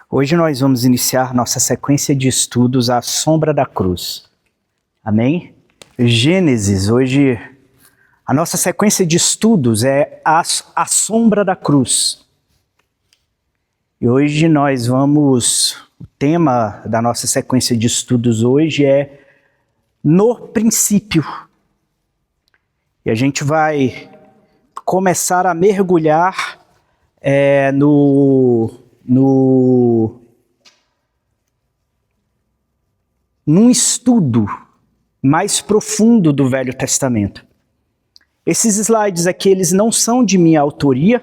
Hoje nós vamos iniciar nossa sequência de estudos à sombra da cruz. Amém? Gênesis, hoje a nossa sequência de estudos é a sombra da cruz. E hoje o tema da nossa sequência de estudos hoje é no princípio. E a gente vai começar a mergulhar num estudo mais profundo do Velho Testamento. Esses slides aqui, eles não são de minha autoria,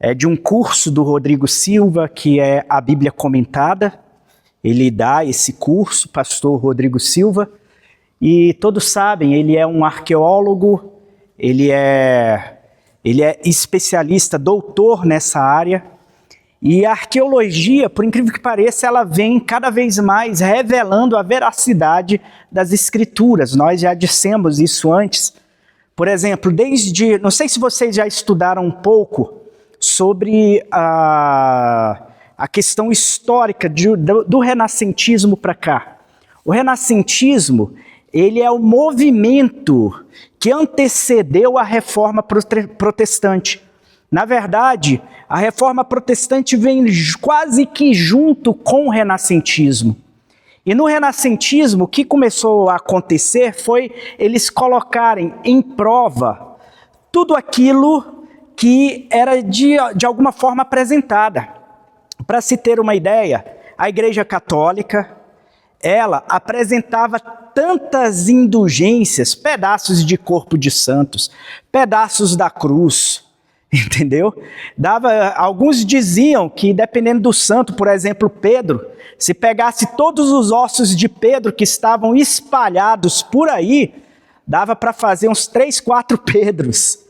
é de um curso do Rodrigo Silva, que é a Bíblia Comentada. Ele dá esse curso, pastor Rodrigo Silva, e todos sabem, ele é um arqueólogo, ele é especialista, doutor nessa área. E a arqueologia, por incrível que pareça, ela vem cada vez mais revelando a veracidade das escrituras. Nós já dissemos isso antes. Por exemplo, não sei se vocês já estudaram um pouco sobre a questão histórica do renascentismo para cá. O renascentismo, ele é o movimento que antecedeu a reforma protestante. Na verdade, a reforma protestante vem quase que junto com o renascentismo. E no renascentismo, o que começou a acontecer foi eles colocarem em prova tudo aquilo que era de alguma forma apresentada. Para se ter uma ideia, a Igreja Católica, ela apresentava tantas indulgências, pedaços de corpo de santos, pedaços da cruz, entendeu? Alguns diziam que dependendo do santo, por exemplo, Pedro, se pegasse todos os ossos de Pedro que estavam espalhados por aí, dava para fazer uns 3, 4 Pedros,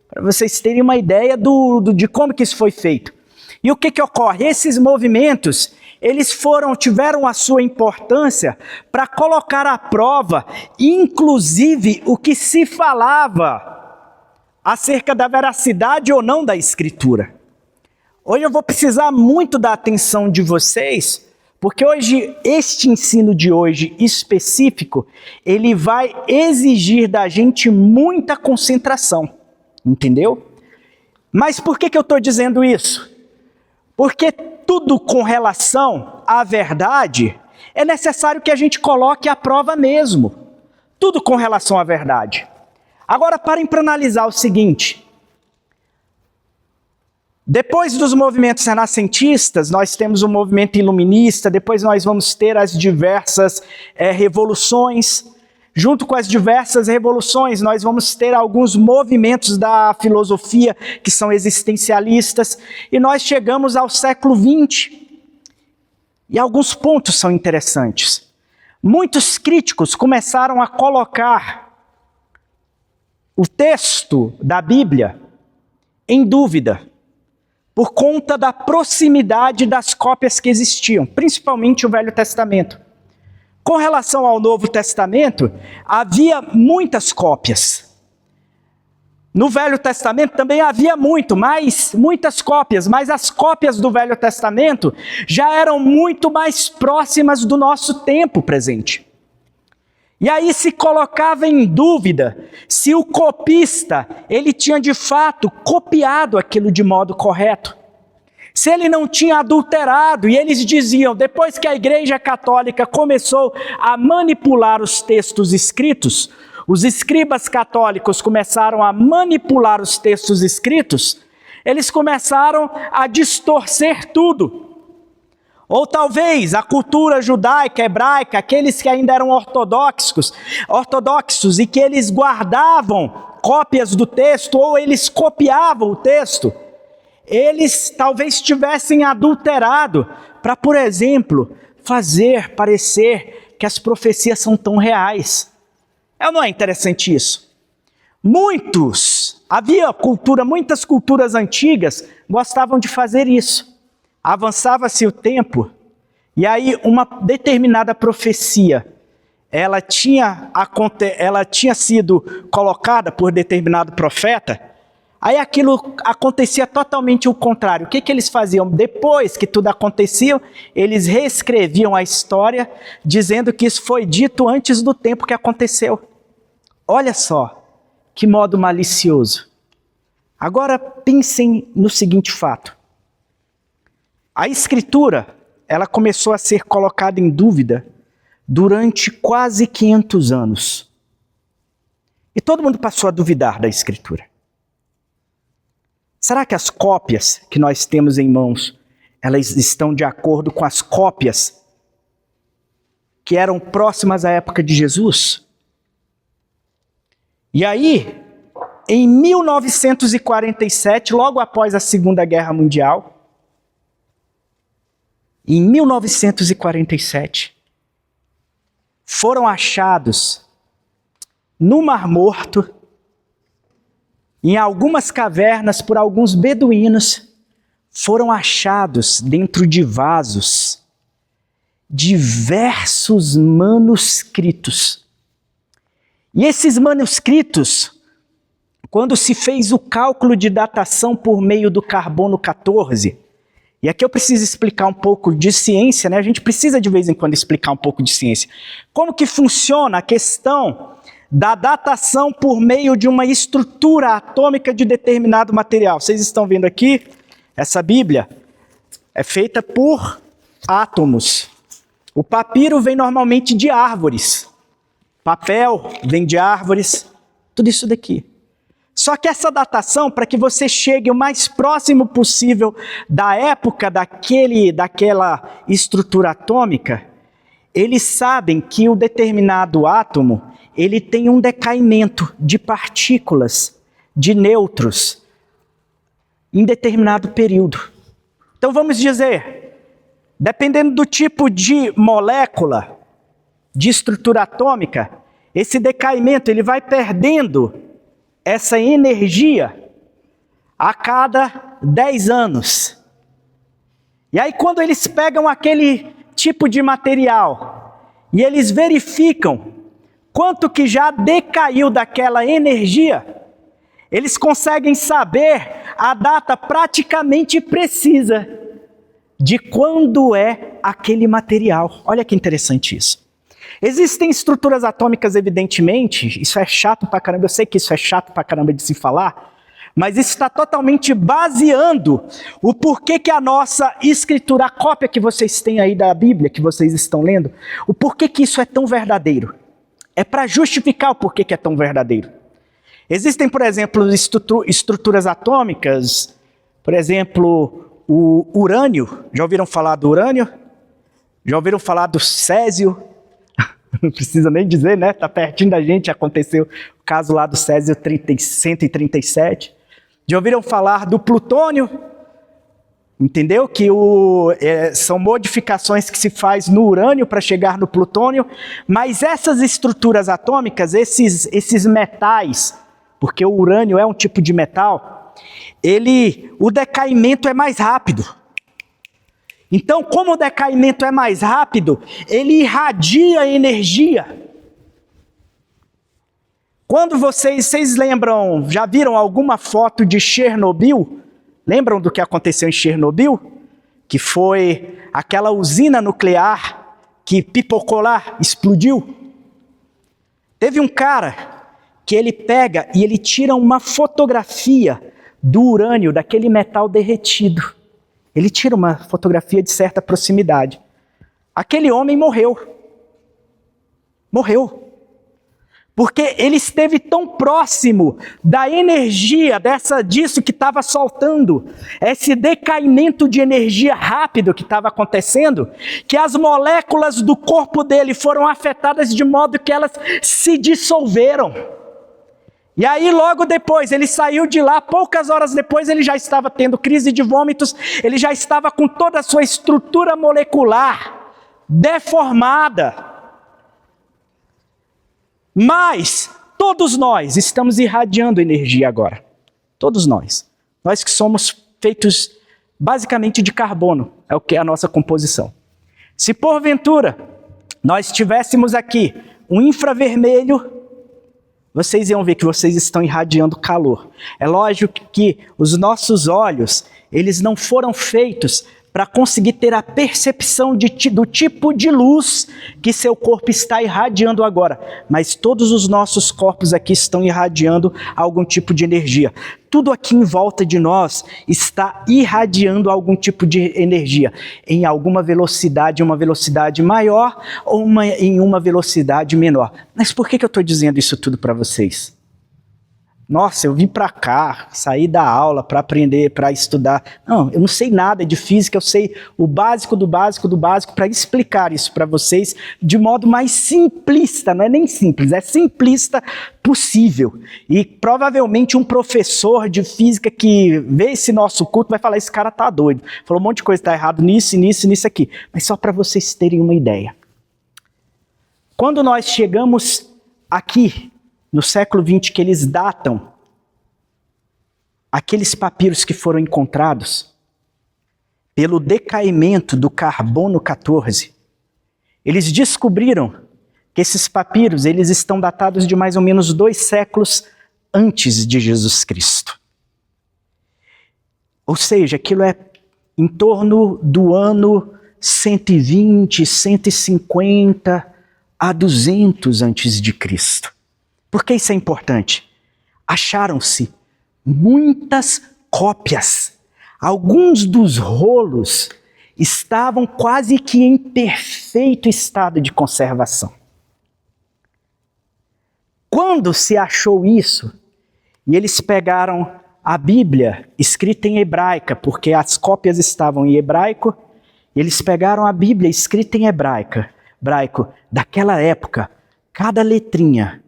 para vocês terem uma ideia de como que isso foi feito. E o que ocorre? Esses movimentos, eles tiveram a sua importância para colocar à prova, inclusive, o que se falava acerca da veracidade ou não da Escritura. Hoje eu vou precisar muito da atenção de vocês, porque hoje, este ensino de hoje específico, ele vai exigir da gente muita concentração, entendeu? Mas por que eu estou dizendo isso? Porque tudo com relação à verdade, é necessário que a gente coloque à prova mesmo. Tudo com relação à verdade. Agora parem para analisar o seguinte. Depois dos movimentos renascentistas, nós temos o movimento iluminista, depois nós vamos ter as diversas revoluções. Junto com as diversas revoluções, nós vamos ter alguns movimentos da filosofia que são existencialistas, e nós chegamos ao século XX. E alguns pontos são interessantes. Muitos críticos começaram a colocar o texto da Bíblia em dúvida, por conta da proximidade das cópias que existiam, principalmente o Velho Testamento. Com relação ao Novo Testamento, havia muitas cópias. No Velho Testamento também havia muitas cópias, mas as cópias do Velho Testamento já eram muito mais próximas do nosso tempo presente. E aí se colocava em dúvida se o copista, ele tinha de fato copiado aquilo de modo correto. Se ele não tinha adulterado, e eles diziam, depois que a Igreja Católica começou a manipular os textos escritos, os escribas católicos começaram a manipular os textos escritos, eles começaram a distorcer tudo. Ou talvez a cultura judaica, hebraica, aqueles que ainda eram ortodoxos e que eles guardavam cópias do texto, ou eles copiavam o texto, eles talvez tivessem adulterado para, por exemplo, fazer parecer que as profecias são tão reais. Não é interessante isso? Muitas culturas antigas gostavam de fazer isso. Avançava-se o tempo, e aí uma determinada profecia, ela tinha sido colocada por determinado profeta, Aí aquilo acontecia totalmente o contrário. O que eles faziam? Depois que tudo acontecia, eles reescreviam a história, dizendo que isso foi dito antes do tempo que aconteceu. Olha só, que modo malicioso. Agora pensem no seguinte fato. A Escritura, ela começou a ser colocada em dúvida durante quase 500 anos. E todo mundo passou a duvidar da Escritura. Será que as cópias que nós temos em mãos, elas estão de acordo com as cópias que eram próximas à época de Jesus? E aí, em 1947, logo após a Segunda Guerra Mundial, em 1947, foram achados no Mar Morto, em algumas cavernas, por alguns beduínos, foram achados dentro de vasos diversos manuscritos. E esses manuscritos, quando se fez o cálculo de datação por meio do carbono 14, e aqui eu preciso explicar um pouco de ciência, né? A gente precisa de vez em quando explicar um pouco de ciência. Como que funciona a questão da datação por meio de uma estrutura atômica de determinado material? Vocês estão vendo aqui, essa Bíblia é feita por átomos. O papiro vem normalmente de árvores. Papel vem de árvores, tudo isso daqui. Só que essa datação, para que você chegue o mais próximo possível da época daquela estrutura atômica, eles sabem que o determinado átomo, ele tem um decaimento de partículas, de nêutrons, em determinado período. Então vamos dizer, dependendo do tipo de molécula, de estrutura atômica, esse decaimento ele vai perdendo essa energia a cada 10 anos. E aí quando eles pegam aquele tipo de material e eles verificam quanto que já decaiu daquela energia, eles conseguem saber a data praticamente precisa de quando é aquele material. Olha que interessante isso. Existem estruturas atômicas, evidentemente, isso é chato pra caramba, eu sei que isso é chato pra caramba de se falar, mas isso está totalmente baseando o porquê que a nossa escritura, a cópia que vocês têm aí da Bíblia, que vocês estão lendo, o porquê que isso é tão verdadeiro. É para justificar o porquê que é tão verdadeiro. Existem, por exemplo, estruturas atômicas, por exemplo, o urânio. Já ouviram falar do urânio? Já ouviram falar do césio? Não precisa nem dizer, né? Está pertinho da gente, aconteceu o caso lá do césio 137. Já ouviram falar do plutônio? Entendeu? Que são modificações que se faz no urânio para chegar no plutônio, mas essas estruturas atômicas, esses metais, porque o urânio é um tipo de metal, o decaimento é mais rápido. Então, como o decaimento é mais rápido, ele irradia energia. Quando vocês lembram, já viram alguma foto de Chernobyl? Lembram do que aconteceu em Chernobyl? Que foi aquela usina nuclear que pipocou lá, explodiu. Teve um cara que ele pega e ele tira uma fotografia do urânio, daquele metal derretido. Ele tira uma fotografia de certa proximidade. Aquele homem morreu. Morreu. Porque ele esteve tão próximo da energia disso que estava soltando, esse decaimento de energia rápido que estava acontecendo, que as moléculas do corpo dele foram afetadas de modo que elas se dissolveram. E aí logo depois ele saiu de lá, poucas horas depois ele já estava tendo crise de vômitos, ele já estava com toda a sua estrutura molecular deformada. Mas todos nós estamos irradiando energia agora. Todos nós. Nós que somos feitos basicamente de carbono, é o que é a nossa composição. Se porventura nós tivéssemos aqui um infravermelho, vocês iam ver que vocês estão irradiando calor. É lógico que os nossos olhos, eles não foram feitos para conseguir ter a percepção do tipo de luz que seu corpo está irradiando agora. Mas todos os nossos corpos aqui estão irradiando algum tipo de energia. Tudo aqui em volta de nós está irradiando algum tipo de energia. Em alguma velocidade, uma velocidade maior ou em uma velocidade menor. Mas por que eu estou dizendo isso tudo para vocês? Nossa, eu vim para cá, saí da aula para aprender, para estudar. Não, eu não sei nada de física, eu sei o básico do básico do básico para explicar isso para vocês de modo mais simplista, não é nem simples, é simplista possível. E provavelmente um professor de física que vê esse nosso culto vai falar, esse cara tá doido. Falou um monte de coisa que tá errado nisso, nisso, nisso aqui. Mas só para vocês terem uma ideia. Quando nós chegamos aqui, no século XX, que eles datam aqueles papiros que foram encontrados pelo decaimento do carbono 14. Eles descobriram que esses papiros eles estão datados de mais ou menos 2 séculos antes de Jesus Cristo. Ou seja, aquilo é em torno do ano 120, 150 a 200 antes de Cristo. Por que isso é importante? Acharam-se muitas cópias. Alguns dos rolos estavam quase que em perfeito estado de conservação. Quando se achou isso, e eles pegaram a Bíblia escrita em hebraica, porque as cópias estavam em hebraico, eles pegaram a Bíblia escrita em hebraico daquela época, cada letrinha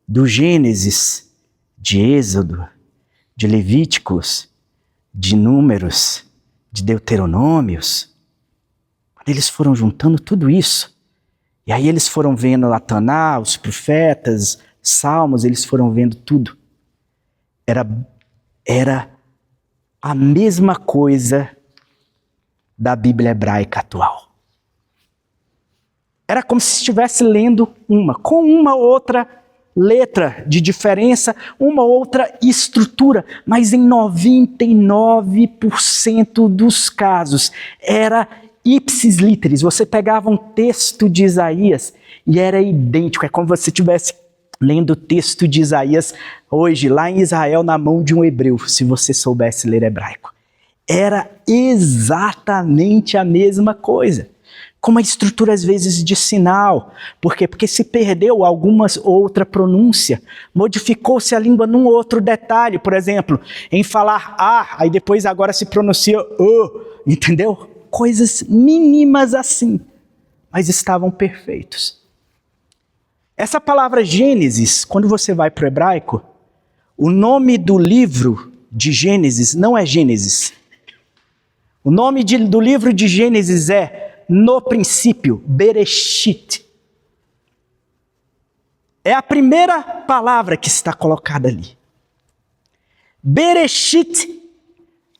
do Gênesis, de Êxodo, de Levíticos, de Números, de Deuteronômios. Quando eles foram juntando tudo isso, e aí eles foram vendo a Taná, os profetas, Salmos, eles foram vendo tudo. Era a mesma coisa da Bíblia hebraica atual. Era como se estivesse lendo com uma outra letra de diferença, uma outra estrutura, mas em 99% dos casos era ipsis literis. Você pegava um texto de Isaías e era idêntico, é como se você estivesse lendo o texto de Isaías hoje, lá em Israel, na mão de um hebreu, se você soubesse ler hebraico. Era exatamente a mesma coisa. Com uma estrutura, às vezes, de sinal. Por quê? Porque se perdeu alguma outra pronúncia, modificou-se a língua num outro detalhe. Por exemplo, em falar aí depois agora se pronuncia entendeu? Coisas mínimas assim, mas estavam perfeitos. Essa palavra Gênesis, quando você vai para o hebraico, o nome do livro de Gênesis não é Gênesis. O nome do livro de Gênesis é no princípio, Bereshit. É a primeira palavra que está colocada ali. Bereshit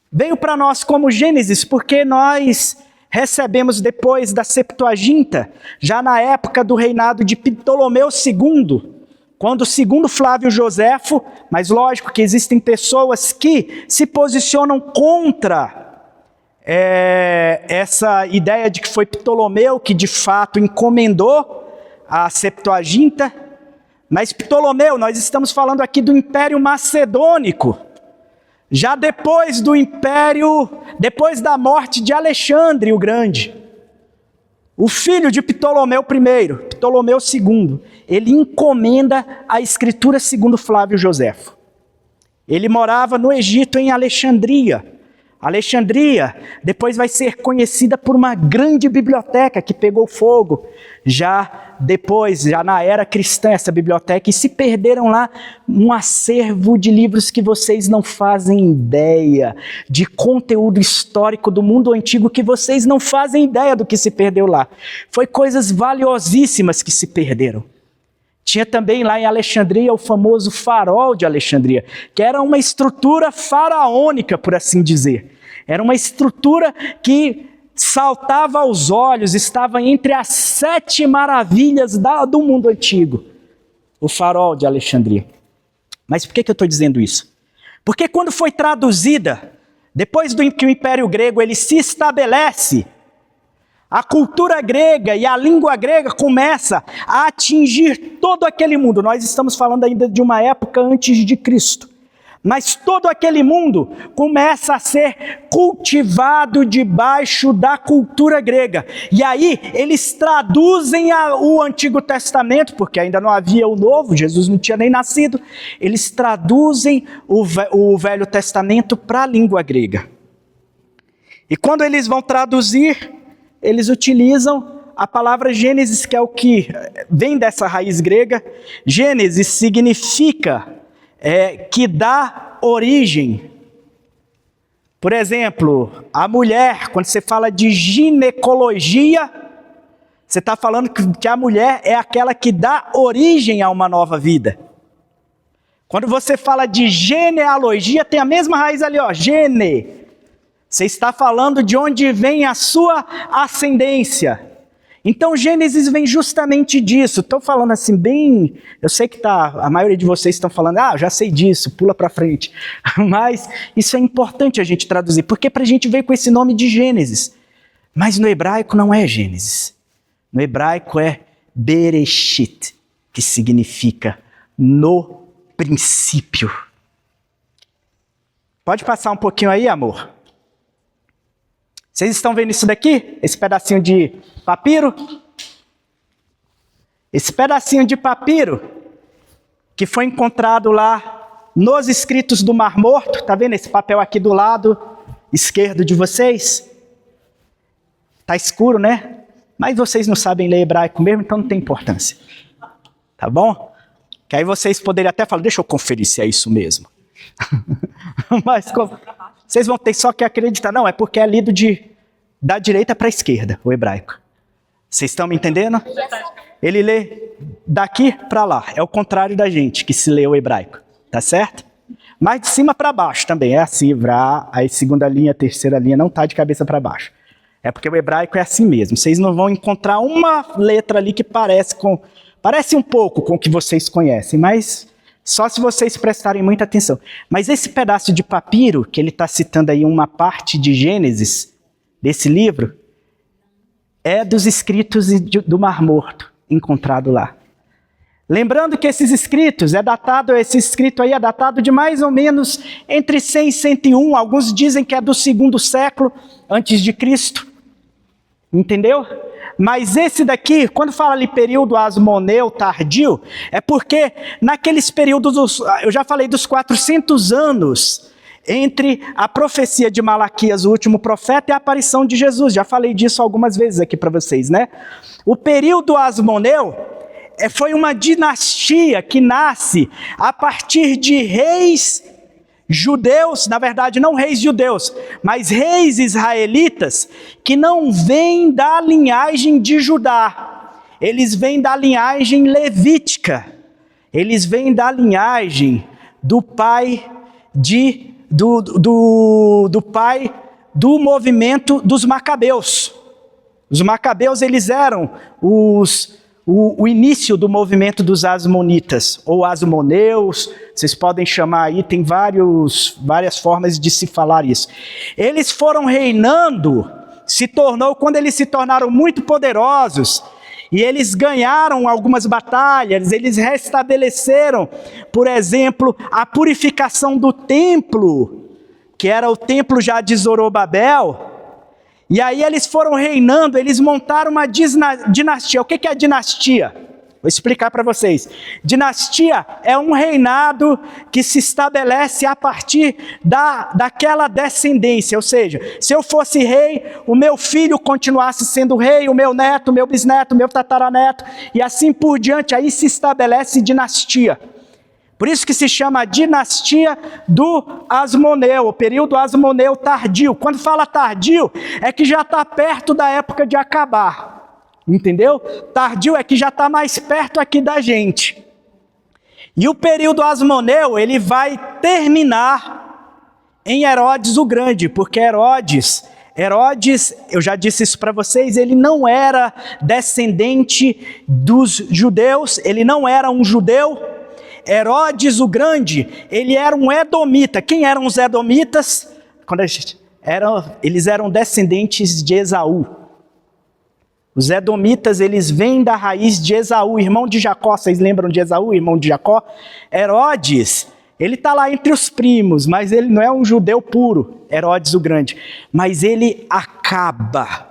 veio para nós como Gênesis, porque nós recebemos depois da Septuaginta, já na época do reinado de Ptolomeu II, quando o segundo Flávio Joséfo, mas lógico que existem pessoas que se posicionam contra essa ideia de que foi Ptolomeu que de fato encomendou a Septuaginta, mas Ptolomeu, nós estamos falando aqui do Império Macedônico, já depois depois da morte de Alexandre o Grande, o filho de Ptolomeu I, Ptolomeu II, ele encomenda a escritura segundo Flávio Joséfo. Ele morava no Egito, em Alexandria. Alexandria depois vai ser conhecida por uma grande biblioteca que pegou fogo. Já na era cristã, essa biblioteca, e se perderam lá um acervo de livros que vocês não fazem ideia, de conteúdo histórico do mundo antigo que vocês não fazem ideia do que se perdeu lá. Foi coisas valiosíssimas que se perderam. Tinha também lá em Alexandria o famoso farol de Alexandria, que era uma estrutura faraônica, por assim dizer. Era uma estrutura que saltava aos olhos, estava entre as 7 maravilhas do mundo antigo. o farol de Alexandria. Mas por que eu estou dizendo isso? Porque quando foi traduzida, depois que o Império Grego ele se estabelece, a cultura grega e a língua grega começa a atingir todo aquele mundo. Nós estamos falando ainda de uma época antes de Cristo. Mas todo aquele mundo começa a ser cultivado debaixo da cultura grega. E aí eles traduzem o Antigo Testamento, porque ainda não havia o Novo, Jesus não tinha nem nascido. Eles traduzem o Velho Testamento para a língua grega. E quando eles vão traduzir, eles utilizam a palavra Gênesis, que é o que vem dessa raiz grega. Gênesis significa que dá origem. Por exemplo, a mulher, quando você fala de ginecologia, você está falando que a mulher é aquela que dá origem a uma nova vida. Quando você fala de genealogia, tem a mesma raiz ali, ó, gene. Você está falando de onde vem a sua ascendência. Então Gênesis vem justamente disso. Estou falando assim bem, eu sei que a maioria de vocês estão falando, já sei disso, pula para frente. Mas isso é importante a gente traduzir, porque para a gente veio com esse nome de Gênesis. Mas no hebraico não é Gênesis. No hebraico é Bereshit, que significa no princípio. Pode passar um pouquinho aí, amor? Vocês estão vendo isso daqui? Esse pedacinho de papiro? Esse pedacinho de papiro que foi encontrado lá nos escritos do Mar Morto. Está vendo esse papel aqui do lado esquerdo de vocês? Está escuro, né? Mas vocês não sabem ler hebraico mesmo, então não tem importância. Tá bom? Que aí vocês poderiam até falar, deixa eu conferir se é isso mesmo. Mas vocês vão ter só que acreditar. Não, é porque é lido da direita para a esquerda, o hebraico. Vocês estão me entendendo? Ele lê daqui para lá. É o contrário da gente que se lê o hebraico. Tá certo? Mas de cima para baixo também. É assim, aí segunda linha, terceira linha, não tá de cabeça para baixo. É porque o hebraico é assim mesmo. Vocês não vão encontrar uma letra ali que parece um pouco com o que vocês conhecem, mas só se vocês prestarem muita atenção. Mas esse pedaço de papiro, que ele está citando aí uma parte de Gênesis, desse livro, é dos escritos do Mar Morto, encontrado lá. Lembrando que esse escrito aí é datado de mais ou menos entre 100 e 101, alguns dizem que é do 2º século antes de Cristo. Entendeu? Mas esse daqui, quando fala ali período asmoneu tardio, é porque naqueles períodos, eu já falei dos 400 anos entre a profecia de Malaquias, o último profeta, e a aparição de Jesus. Já falei disso algumas vezes aqui para vocês, né? O período asmoneu foi uma dinastia que nasce a partir de reis judeus, na verdade não reis judeus, mas reis israelitas, que não vêm da linhagem de Judá. Eles vêm da linhagem levítica. Eles vêm da linhagem do pai do pai do movimento dos Macabeus. Os Macabeus, eles eram o início do movimento dos Asmonitas, ou Asmoneus, vocês podem chamar aí, tem várias formas de se falar isso. Eles foram reinando, quando eles se tornaram muito poderosos, e eles ganharam algumas batalhas, eles restabeleceram, por exemplo, a purificação do templo, que era o templo já de Zorobabel. E aí eles foram reinando, eles montaram uma dinastia. O que é dinastia? Vou explicar para vocês. Dinastia é um reinado que se estabelece a partir daquela descendência. Ou seja, se eu fosse rei, o meu filho continuasse sendo rei, o meu neto, o meu bisneto, o meu tataraneto, e assim por diante, aí se estabelece dinastia. Por isso que se chama a dinastia do Asmoneu, o período Asmoneu tardio. Quando fala tardio, é que já está perto da época de acabar. Entendeu? Tardio é que já está mais perto aqui da gente. E o período Asmoneu, ele vai terminar em Herodes o Grande, porque Herodes Herodes, eu já disse isso para vocês, ele não era descendente dos judeus, ele não era um judeu. Herodes o Grande, ele era um edomita. Quem eram os edomitas? Eles eram descendentes de Esaú. Os edomitas, eles vêm da raiz de Esaú, irmão de Jacó. Vocês lembram de Esaú, irmão de Jacó? Herodes, ele está lá entre os primos, mas ele não é um judeu puro, Herodes o Grande. Mas ele acaba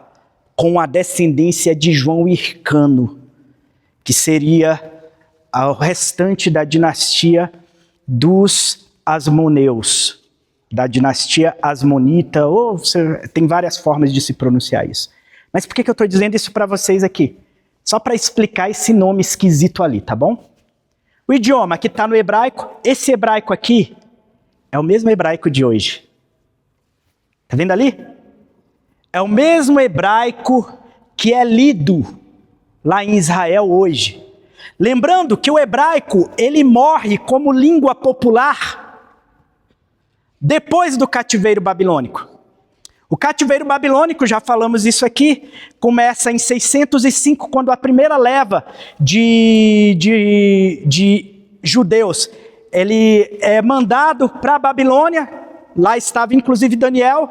com a descendência de João Hircano, que seria o restante da dinastia dos Asmoneus, da dinastia Asmonita, ou tem várias formas de se pronunciar isso. Mas por que eu estou dizendo isso para vocês aqui? Só para explicar esse nome esquisito ali, tá bom? O idioma que está no hebraico, esse hebraico aqui, é o mesmo hebraico de hoje. Tá vendo ali? É o mesmo hebraico que é lido lá em Israel hoje. Lembrando que o hebraico, ele morre como língua popular depois do cativeiro babilônico. O cativeiro babilônico, já falamos isso aqui, começa em 605, quando a primeira leva de judeus, ele é mandado para a Babilônia, lá estava inclusive Daniel.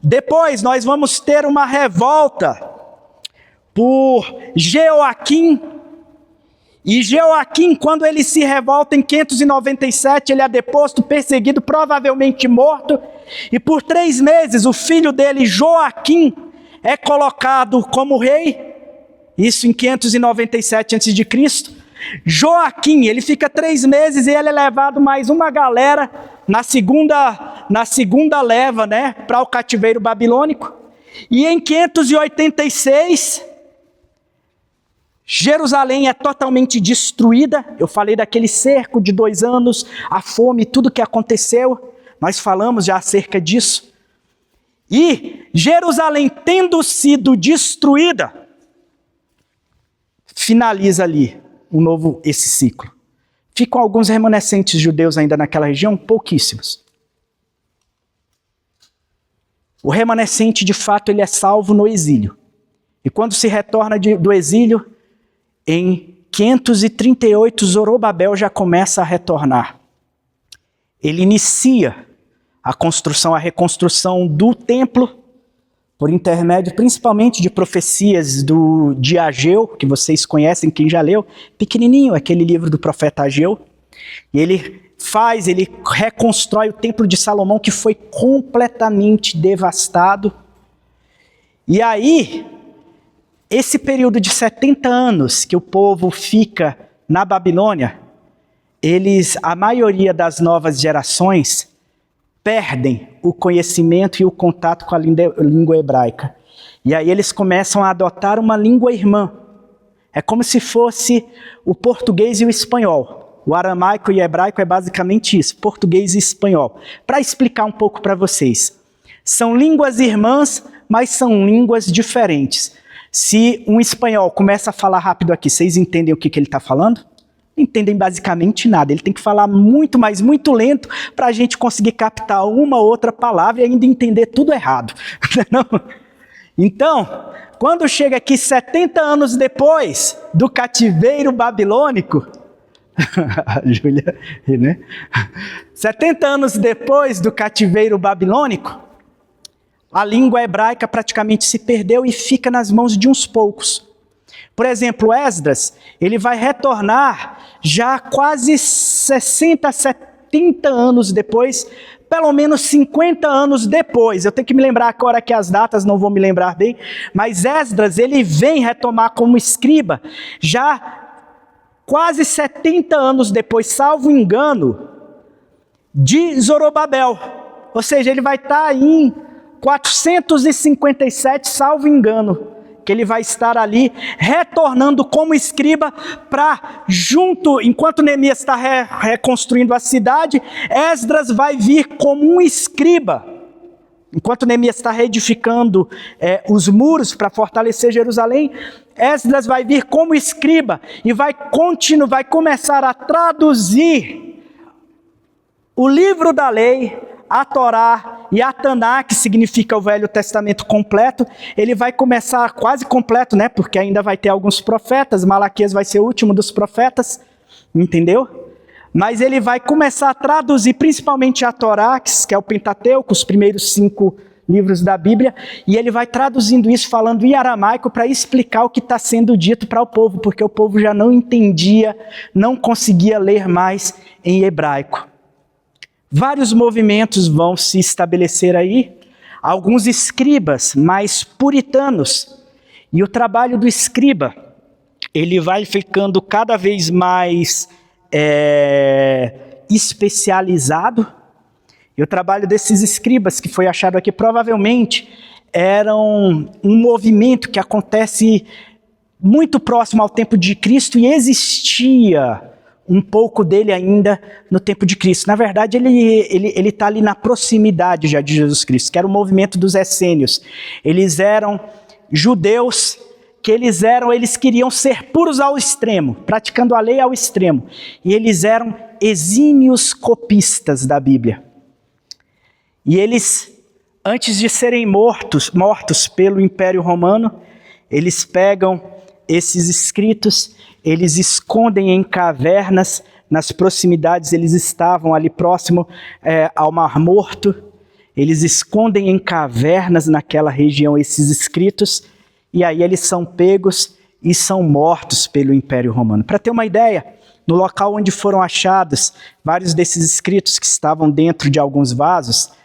Depois nós vamos ter uma revolta por Jeoaquim. E Jeoaquim, quando ele se revolta em 597, ele é deposto, perseguido, provavelmente morto. E por 3 meses o filho dele, Joaquim, é colocado como rei. Isso em 597 a.C. Joaquim, ele fica 3 meses e ele é levado mais uma galera na segunda leva, né, para o cativeiro babilônico. E em 586... Jerusalém é totalmente destruída. Eu falei daquele cerco de 2 anos, a fome, tudo que aconteceu. Nós falamos já acerca disso. E Jerusalém, tendo sido destruída, finaliza ali esse ciclo. Ficam alguns remanescentes judeus ainda naquela região, pouquíssimos. O remanescente, de fato, ele é salvo no exílio. E quando se retorna do exílio, em 538, Zorobabel já começa a retornar. Ele inicia a reconstrução do templo, por intermédio principalmente de profecias de Ageu, que vocês conhecem, quem já leu, pequenininho, aquele livro do profeta Ageu. E ele reconstrói o templo de Salomão, que foi completamente devastado. E aí, esse período de 70 anos que o povo fica na Babilônia, a maioria das novas gerações perdem o conhecimento e o contato com a língua hebraica. E aí eles começam a adotar uma língua irmã. É como se fosse o português e o espanhol. O aramaico e o hebraico é basicamente isso, português e espanhol. Para explicar um pouco para vocês. São línguas irmãs, mas são línguas diferentes. Se um espanhol começa a falar rápido aqui, vocês entendem o que ele está falando? Não entendem basicamente nada. Ele tem que falar muito, mas muito lento para a gente conseguir captar uma ou outra palavra e ainda entender tudo errado. Não? Então, quando chega aqui 70 anos depois do cativeiro babilônico, Júlia, né? 70 anos depois do cativeiro babilônico, a língua hebraica praticamente se perdeu e fica nas mãos de uns poucos. Por exemplo, Esdras, ele vai retornar já quase 60, 70 anos depois, pelo menos 50 anos depois. Eu tenho que me lembrar agora que as datas não vou me lembrar bem, mas Esdras, ele vem retomar como escriba já quase 70 anos depois, salvo engano, de Zorobabel. Ou seja, ele vai estar em 457, salvo engano, que ele vai estar ali retornando como escriba para enquanto Neemias está reconstruindo a cidade, Esdras vai vir como um escriba. Enquanto Neemias está reedificando os muros para fortalecer Jerusalém, Esdras vai vir como escriba e vai começar a traduzir o livro da lei, a Torá e a Taná, que significa o Velho Testamento completo, ele vai começar quase completo, né? Porque ainda vai ter alguns profetas, Malaquias vai ser o último dos profetas, entendeu? Mas ele vai começar a traduzir principalmente a Torá, que é o Pentateuco, os primeiros 5 livros da Bíblia, e ele vai traduzindo isso, falando em aramaico, para explicar o que está sendo dito para o povo, porque o povo já não entendia, não conseguia ler mais em hebraico. Vários movimentos vão se estabelecer aí, alguns escribas mais puritanos, e o trabalho do escriba, ele vai ficando cada vez mais especializado, e o trabalho desses escribas que foi achado aqui provavelmente eram um movimento que acontece muito próximo ao tempo de Cristo e existia um pouco dele ainda no tempo de Cristo. Na verdade, ele está ali na proximidade já de Jesus Cristo, que era o movimento dos essênios. Eles eram judeus, eles queriam ser puros ao extremo, praticando a lei ao extremo. E eles eram exímios copistas da Bíblia. E eles, antes de serem mortos pelo Império Romano, eles pegam esses escritos, eles escondem em cavernas, nas proximidades, eles estavam ali próximo ao Mar Morto, eles escondem em cavernas naquela região esses escritos, e aí eles são pegos e são mortos pelo Império Romano. Para ter uma ideia, no local onde foram achados vários desses escritos que estavam dentro de alguns vasos,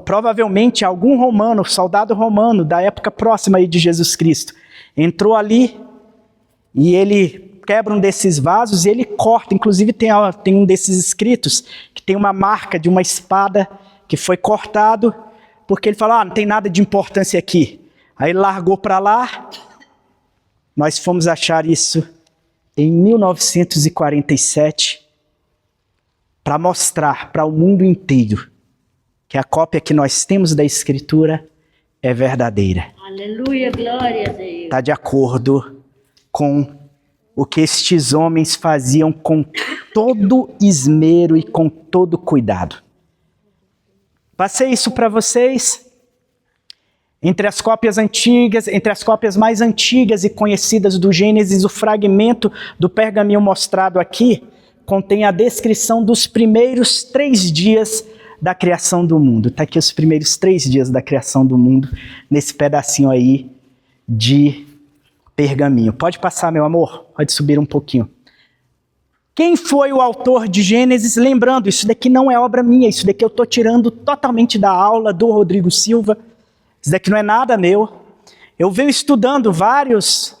provavelmente algum romano, soldado romano da época próxima aí de Jesus Cristo, entrou ali e ele quebra um desses vasos e ele corta. Inclusive tem um desses escritos que tem uma marca de uma espada que foi cortado, porque ele falou, não tem nada de importância aqui. Aí ele largou para lá. Nós fomos achar isso em 1947 para mostrar para o mundo inteiro que a cópia que nós temos da Escritura é verdadeira. Aleluia, glória a Deus. Está de acordo com o que estes homens faziam com todo esmero e com todo cuidado. Passei isso para vocês. Entre as cópias mais antigas e conhecidas do Gênesis, o fragmento do pergaminho mostrado aqui contém a descrição dos primeiros 3 dias da criação do mundo. Está aqui os primeiros 3 dias da criação do mundo, nesse pedacinho aí de pergaminho. Pode passar, meu amor? Pode subir um pouquinho. Quem foi o autor de Gênesis? Lembrando, isso daqui não é obra minha, isso daqui eu estou tirando totalmente da aula do Rodrigo Silva. Isso daqui não é nada meu. Eu venho estudando vários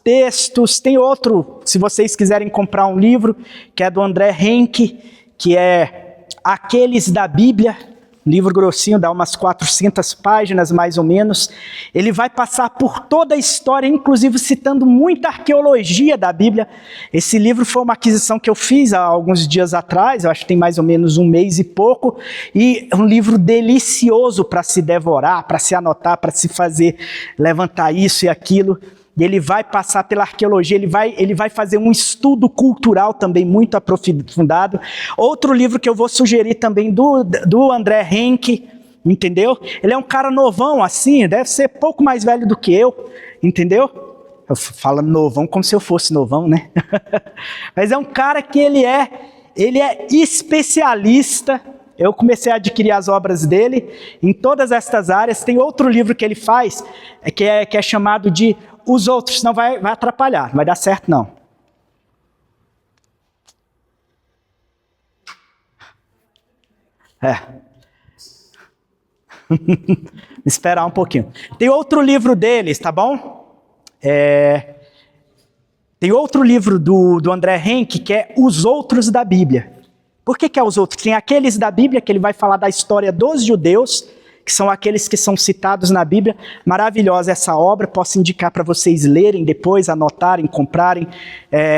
textos. Tem outro, se vocês quiserem comprar um livro, que é do André Henke, que é Aqueles da Bíblia, um livro grossinho, dá umas 400 páginas mais ou menos. Ele vai passar por toda a história, inclusive citando muita arqueologia da Bíblia. Esse livro foi uma aquisição que eu fiz há alguns dias atrás, eu acho que tem mais ou menos 1 mês e pouco, e é um livro delicioso para se devorar, para se anotar, para se fazer, levantar isso e aquilo. E ele vai passar pela arqueologia, ele vai fazer um estudo cultural também muito aprofundado. Outro livro que eu vou sugerir também do André Henke, entendeu? Ele é um cara novão assim, deve ser pouco mais velho do que eu, entendeu? Eu falo novão como se eu fosse novão, né? Mas é um cara que ele é especialista. Eu comecei a adquirir as obras dele em todas estas áreas. Tem outro livro que ele faz, que é chamado de Os Outros. Não vai atrapalhar, não vai dar certo não. Esperar um pouquinho. Tem outro livro deles, tá bom? Tem outro livro do André Henke, que é Os Outros da Bíblia. Por que é os outros? Tem aqueles da Bíblia, que ele vai falar da história dos judeus, que são aqueles que são citados na Bíblia. Maravilhosa essa obra, posso indicar para vocês lerem depois, anotarem, comprarem,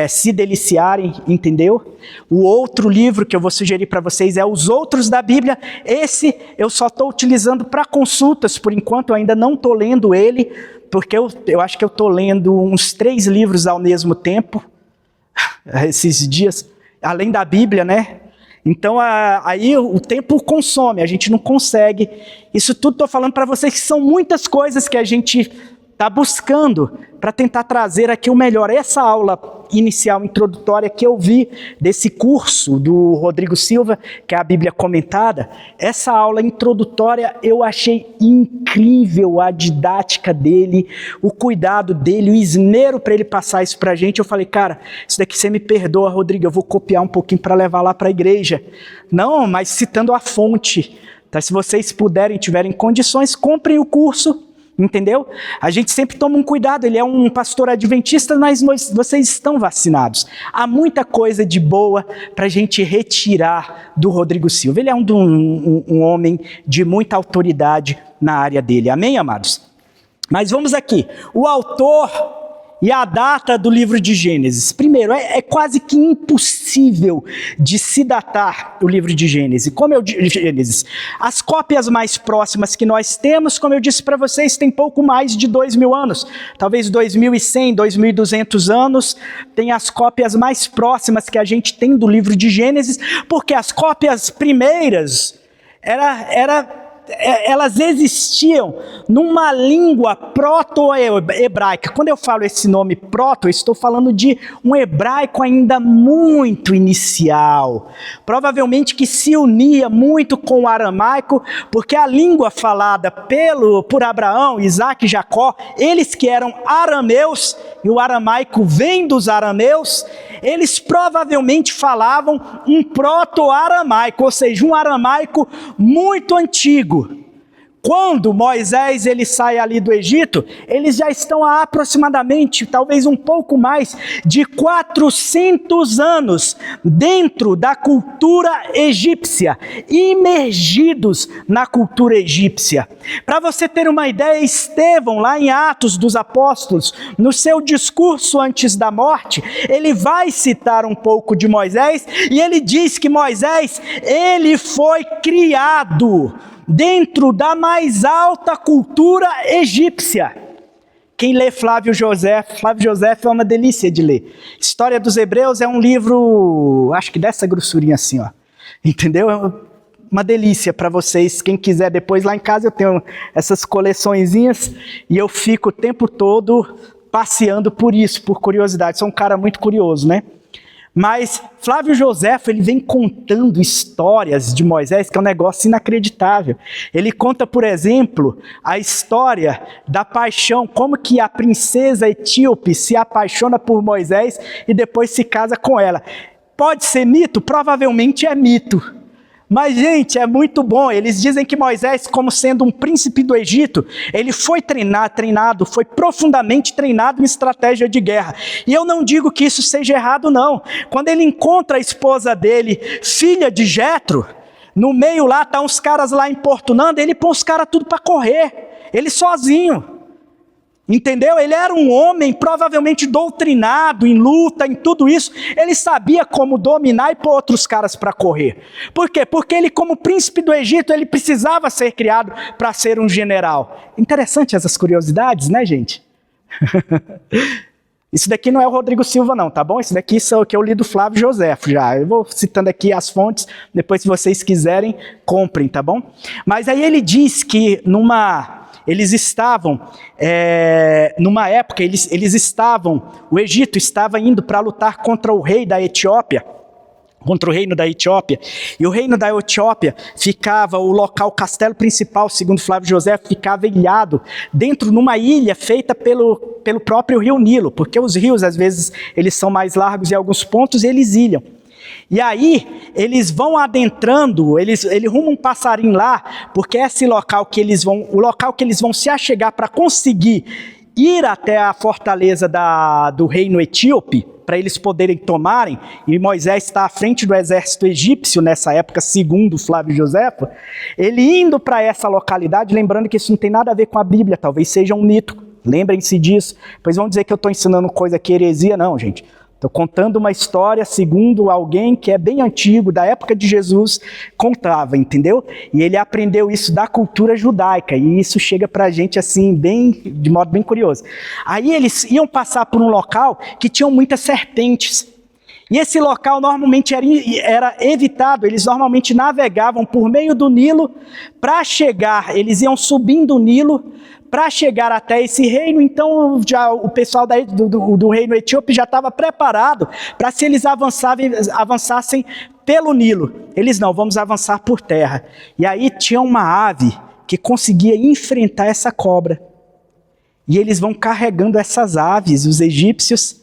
se deliciarem, entendeu? O outro livro que eu vou sugerir para vocês é Os Outros da Bíblia. Esse eu só estou utilizando para consultas, por enquanto eu ainda não estou lendo ele, porque eu acho que eu estou lendo uns 3 livros ao mesmo tempo, esses dias, além da Bíblia, né? Então, aí o tempo consome, a gente não consegue. Isso tudo estou falando para vocês que são muitas coisas que a gente está buscando para tentar trazer aqui o melhor. Essa aula inicial, introdutória que eu vi desse curso do Rodrigo Silva, que é a Bíblia Comentada, essa aula introdutória eu achei incrível, a didática dele, o cuidado dele, o esmero para ele passar isso para a gente. Eu falei, cara, isso daqui você me perdoa, Rodrigo, eu vou copiar um pouquinho para levar lá para a igreja. Não, mas citando a fonte. Tá? Se vocês puderem, tiverem condições, comprem o curso. Entendeu? A gente sempre toma um cuidado, ele é um pastor adventista, mas vocês estão vacinados. Há muita coisa de boa para a gente retirar do Rodrigo Silva. Ele é um homem de muita autoridade na área dele. Amém, amados? Mas vamos aqui. O autor e a data do livro de Gênesis. Primeiro, é quase que impossível de se datar o livro de Gênesis. Gênesis. As cópias mais próximas que nós temos, como eu disse para vocês, tem pouco mais de 2.000 anos. Talvez 2.100, 2.200 anos. Tem as cópias mais próximas que a gente tem do livro de Gênesis, porque as cópias primeiras elas existiam numa língua proto-hebraica. Quando eu falo esse nome proto, eu estou falando de um hebraico ainda muito inicial. Provavelmente que se unia muito com o aramaico, porque a língua falada por Abraão, Isaac e Jacó, eles que eram arameus, e o aramaico vem dos arameus, eles provavelmente falavam um proto-aramaico, ou seja, um aramaico muito antigo. Quando Moisés ele sai ali do Egito, eles já estão há aproximadamente, talvez um pouco mais, de 400 anos dentro da cultura egípcia, imergidos na cultura egípcia. Para você ter uma ideia, Estevão, lá em Atos dos Apóstolos, no seu discurso antes da morte, ele vai citar um pouco de Moisés, e ele diz que Moisés, ele foi criado dentro da mais alta cultura egípcia. Quem lê Flávio José é uma delícia de ler. História dos Hebreus é um livro, acho que dessa grossurinha assim, ó. Entendeu? É uma delícia para vocês. Quem quiser depois, lá em casa eu tenho essas coleçõezinhas e eu fico o tempo todo passeando por isso, por curiosidade. Sou um cara muito curioso, né? Mas Flávio Joséfo, ele vem contando histórias de Moisés, que é um negócio inacreditável. Ele conta, por exemplo, a história da paixão, como que a princesa etíope se apaixona por Moisés e depois se casa com ela. Pode ser mito? Provavelmente é mito. Mas, gente, é muito bom. Eles dizem que Moisés, como sendo um príncipe do Egito, ele foi treinado, foi profundamente treinado em estratégia de guerra. E eu não digo que isso seja errado, não. Quando ele encontra a esposa dele, filha de Jetro, no meio lá, tá uns caras lá importunando, ele põe os caras tudo para correr. Ele sozinho. Entendeu? Ele era um homem provavelmente doutrinado em luta, em tudo isso. Ele sabia como dominar e pôr outros caras para correr. Por quê? Porque ele, como príncipe do Egito, ele precisava ser criado para ser um general. Interessante essas curiosidades, né, gente? Isso daqui não é o Rodrigo Silva não, tá bom? Isso daqui é o que eu li do Flávio Joséfo já. Eu vou citando aqui as fontes, depois se vocês quiserem, comprem, tá bom? Mas aí ele diz que eles estavam, numa época, o Egito estava indo para lutar contra o rei da Etiópia, contra o reino da Etiópia, e o reino da Etiópia ficava, o castelo principal, segundo Flávio Joséfo, ficava ilhado dentro numa ilha feita pelo próprio rio Nilo, porque os rios, às vezes, eles são mais largos em alguns pontos e eles ilham. E aí, eles vão adentrando, eles rumam um passarinho lá, porque esse local que eles vão se achegar para conseguir ir até a fortaleza do reino etíope, para eles poderem tomarem, e Moisés está à frente do exército egípcio nessa época, segundo Flávio Joséfo, ele indo para essa localidade, lembrando que isso não tem nada a ver com a Bíblia, talvez seja um mito, lembrem-se disso, pois vão dizer que eu estou ensinando coisa que é heresia, não, gente. Estou contando uma história segundo alguém que é bem antigo, da época de Jesus, contava, entendeu? E ele aprendeu isso da cultura judaica, e isso chega para a gente assim, de modo bem curioso. Aí eles iam passar por um local que tinham muitas serpentes. E esse local normalmente era evitado, eles normalmente navegavam por meio do Nilo para chegar, eles iam subindo o Nilo para chegar até esse reino. Então já o pessoal do reino etíope já estava preparado para, se eles avançassem pelo Nilo. Eles não, vamos avançar por terra. E aí tinha uma ave que conseguia enfrentar essa cobra. E eles vão carregando essas aves, os egípcios,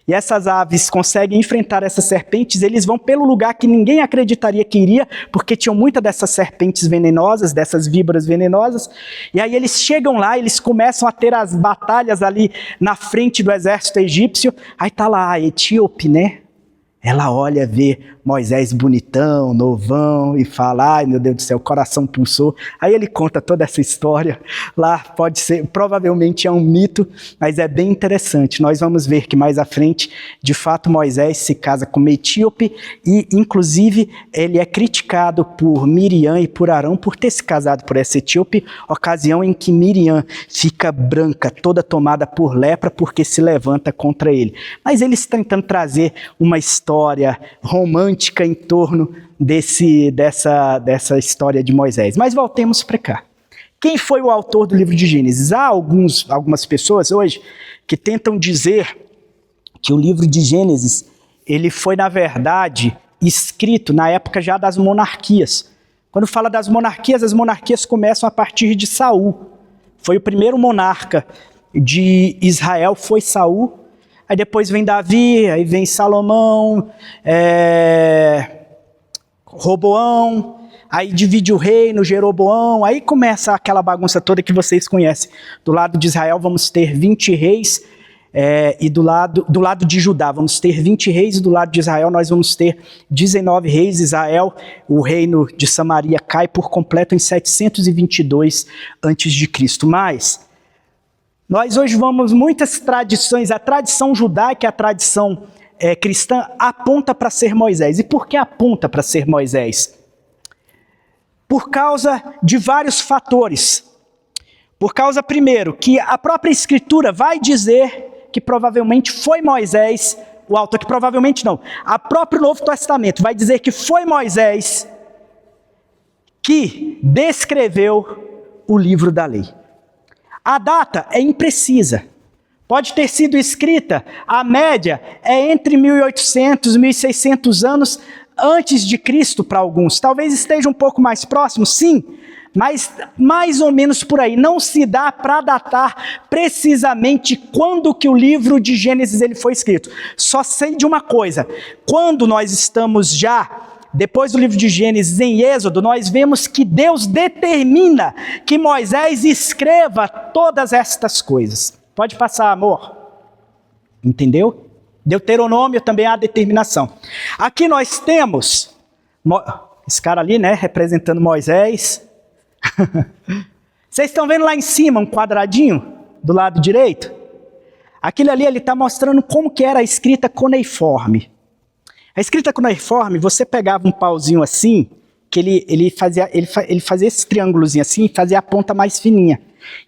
e essas aves conseguem enfrentar essas serpentes. Eles vão pelo lugar que ninguém acreditaria que iria, porque tinham muitas dessas serpentes venenosas, dessas víboras venenosas. E aí eles chegam lá, eles começam a ter as batalhas ali na frente do exército egípcio. Aí tá lá a etíope, né? Ela olha, vê Moisés bonitão, novão, e fala: ai meu Deus do céu, o coração pulsou. Aí ele conta toda essa história. Lá pode ser, provavelmente é um mito, mas é bem interessante. Nós vamos ver que mais à frente, de fato, Moisés se casa com uma etíope, e inclusive ele é criticado por Miriam e por Arão por ter se casado por essa etíope, ocasião em que Miriam fica branca, toda tomada por lepra, porque se levanta contra ele. Mas eles tentando trazer uma história romântica em torno dessa história de Moisés. Mas voltemos para cá. Quem foi o autor do livro de Gênesis? Há algumas pessoas hoje que tentam dizer que o livro de Gênesis ele foi, na verdade, escrito na época já das monarquias. Quando fala das monarquias, as monarquias começam a partir de Saul. Foi o primeiro monarca de Israel, foi Saul. Aí depois vem Davi, aí vem Salomão, Roboão, aí divide o reino, Jeroboão, aí começa aquela bagunça toda que vocês conhecem. Do lado de Israel vamos ter 20 reis, e do lado de Judá vamos ter 20 reis, e do lado de Israel nós vamos ter 19 reis. Israel, o reino de Samaria, cai por completo em 722 a.C. Mas nós hoje vamos, muitas tradições, a tradição judaica, a tradição cristã, aponta para ser Moisés. E por que aponta para ser Moisés? Por causa de vários fatores. Por causa, primeiro, que a própria Escritura vai dizer que provavelmente foi Moisés, o autor, que provavelmente não, a próprio Novo Testamento vai dizer que foi Moisés que descreveu o livro da lei. A data é imprecisa. Pode ter sido escrita, a média é entre 1800 e 1600 anos antes de Cristo para alguns. Talvez esteja um pouco mais próximo, sim, mas mais ou menos por aí. Não se dá para datar precisamente quando que o livro de Gênesis ele foi escrito. Só sei de uma coisa: quando nós estamos já depois do livro de Gênesis, em Êxodo, nós vemos que Deus determina que Moisés escreva todas estas coisas. Pode passar, amor. Entendeu? Deuteronômio também há determinação. Aqui nós temos esse cara ali, né, representando Moisés. Vocês estão vendo lá em cima um quadradinho do lado direito? Aquilo ali ele está mostrando como que era a escrita cuneiforme. A escrita cuneiforme, você pegava um pauzinho assim, que ele fazia esse triângulozinho assim e fazia a ponta mais fininha.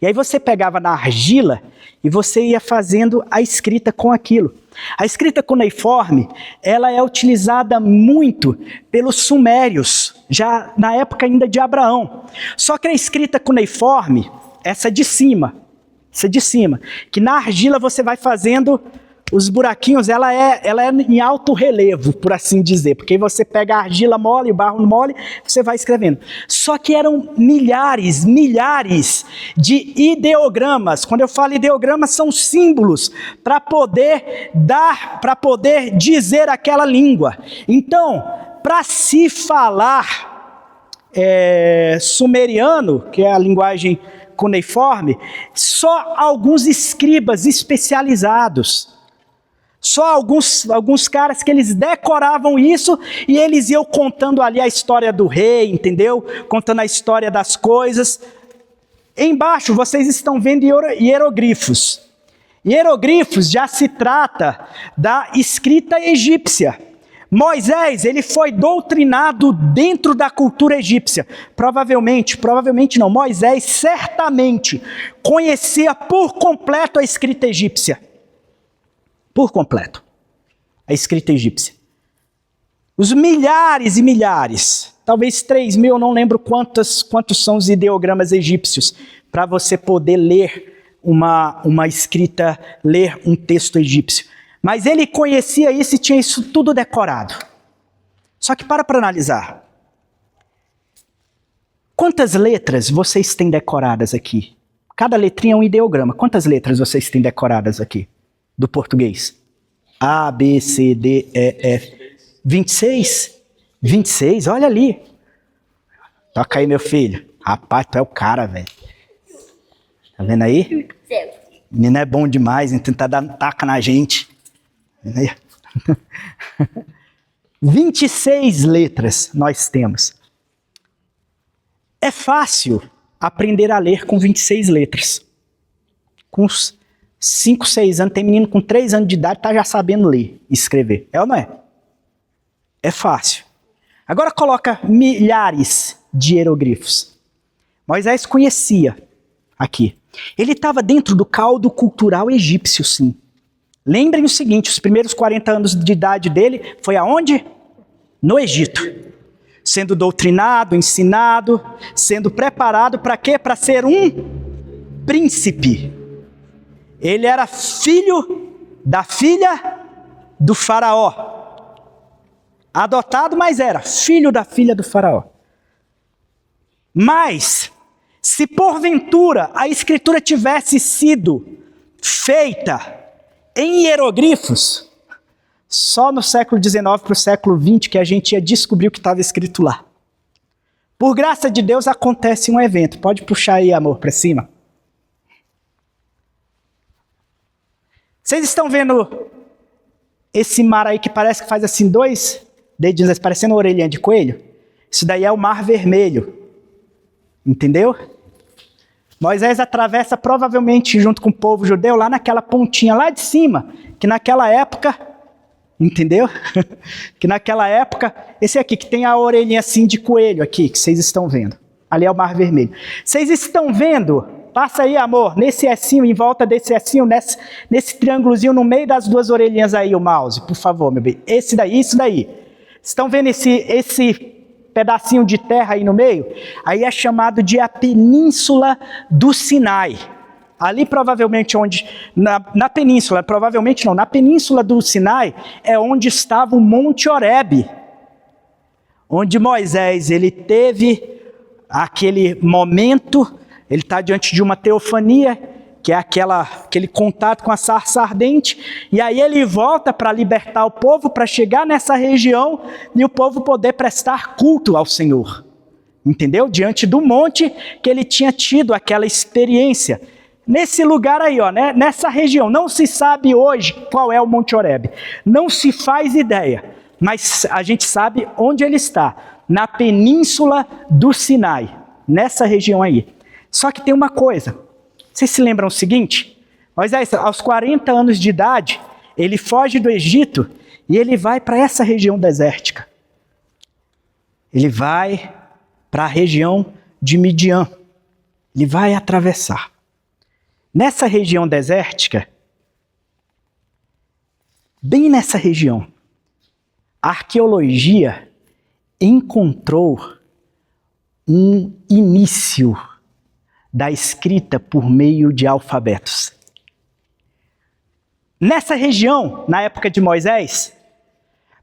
E aí você pegava na argila e você ia fazendo a escrita com aquilo. A escrita cuneiforme, ela é utilizada muito pelos sumérios, já na época ainda de Abraão. Só que a escrita cuneiforme, essa de cima, que na argila você vai fazendo os buraquinhos, ela é em alto relevo, por assim dizer, porque você pega a argila mole, o barro mole, você vai escrevendo. Só que eram milhares de ideogramas. Quando eu falo ideogramas, são símbolos para poder dizer aquela língua. Então, para se falar sumeriano, que é a linguagem cuneiforme, só alguns escribas especializados. Só alguns caras que eles decoravam isso e eles iam contando ali a história do rei, entendeu? Contando a história das coisas. Embaixo vocês estão vendo hieroglifos. Hieroglifos já se trata da escrita egípcia. Moisés, ele foi doutrinado dentro da cultura egípcia. Provavelmente não, Moisés certamente conhecia por completo a escrita egípcia. Por completo, a escrita egípcia. Os milhares e milhares, talvez 3.000, eu não lembro quantos são os ideogramas egípcios, para você poder ler uma escrita, ler um texto egípcio. Mas ele conhecia isso e tinha isso tudo decorado. Só que para analisar. Quantas letras vocês têm decoradas aqui? Cada letrinha é um ideograma. Quantas letras vocês têm decoradas aqui? Do português? A, B, C, D, E, F. 26? 26? Olha ali. Toca aí, meu filho. Rapaz, tu é o cara, velho. Tá vendo aí? Menino é bom demais em tentar dar taca na gente. Tá vendo aí? 26 letras nós temos. É fácil aprender a ler com 26 letras. Com uns 5, 6 anos, tem menino com 3 anos de idade, tá já sabendo ler e escrever. É ou não é? É fácil. Agora coloca milhares de hieroglifos. Moisés conhecia aqui. Ele estava dentro do caldo cultural egípcio, sim. Lembrem o seguinte, os primeiros 40 anos de idade dele foi aonde? No Egito. Sendo doutrinado, ensinado, sendo preparado para quê? Para ser um príncipe. Ele era filho da filha do faraó. Adotado, mas era filho da filha do faraó. Mas, se porventura a escritura tivesse sido feita em hieroglifos, só no século XIX para o século XX que a gente ia descobrir o que estava escrito lá. Por graça de Deus acontece um evento. Pode puxar aí, amor, para cima. Vocês estão vendo esse mar aí que parece que faz assim 2 dedinhos, parecendo uma orelhinha de coelho? Isso daí é o Mar Vermelho. Entendeu? Moisés atravessa provavelmente junto com o povo judeu lá naquela pontinha lá de cima, que naquela época, entendeu? Que naquela época, esse aqui que tem a orelhinha assim de coelho aqui, que vocês estão vendo. Ali é o Mar Vermelho. Vocês estão vendo? Passa aí, amor, nesse Sinho, em volta desse Sinho, nesse triângulozinho no meio das 2 orelhinhas aí, o mouse, por favor, meu bem. Esse daí, isso daí. Estão vendo esse pedacinho de terra aí no meio? Aí é chamado de a Península do Sinai. Ali provavelmente onde, na península, provavelmente não, na Península do Sinai é onde estava o Monte Horebe. Onde Moisés, ele teve aquele momento, ele está diante de uma teofania, que é aquele contato com a sarça ardente, e aí ele volta para libertar o povo, para chegar nessa região e o povo poder prestar culto ao Senhor. Entendeu? Diante do monte que ele tinha tido aquela experiência. Nesse lugar aí, ó, né? Nessa região, não se sabe hoje qual é o Monte Horebe. Não se faz ideia, mas a gente sabe onde ele está, na Península do Sinai, nessa região aí. Só que tem uma coisa. Vocês se lembram o seguinte? Moisés, aos 40 anos de idade, ele foge do Egito e ele vai para essa região desértica. Ele vai para a região de Midian. Ele vai atravessar. Nessa região desértica, bem nessa região, a arqueologia encontrou um início da escrita por meio de alfabetos. Nessa região, na época de Moisés,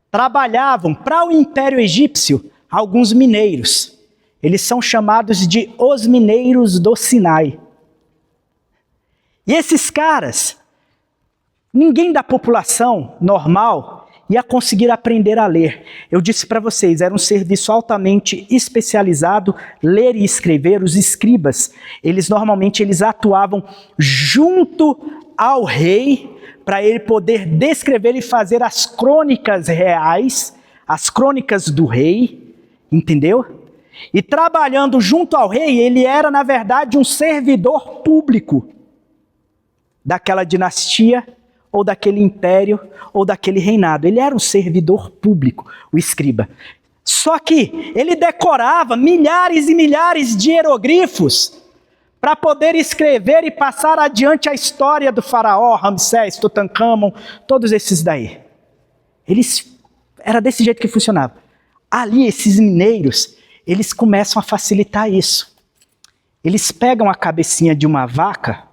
trabalhavam para o Império Egípcio alguns mineiros. Eles são chamados de os mineiros do Sinai. E esses caras, ninguém da população normal ia conseguir aprender a ler. Eu disse para vocês, era um serviço altamente especializado, ler e escrever. Os escribas, eles normalmente atuavam junto ao rei, para ele poder descrever e fazer as crônicas reais, as crônicas do rei, entendeu? E trabalhando junto ao rei, ele era, na verdade, um servidor público daquela dinastia, ou daquele império, ou daquele reinado. Ele era um servidor público, o escriba. Só que ele decorava milhares e milhares de hieroglifos para poder escrever e passar adiante a história do faraó, Ramsés, Tutancâmon, todos esses daí. Era desse jeito que funcionava. Ali, esses mineiros, eles começam a facilitar isso. Eles pegam a cabecinha de uma vaca,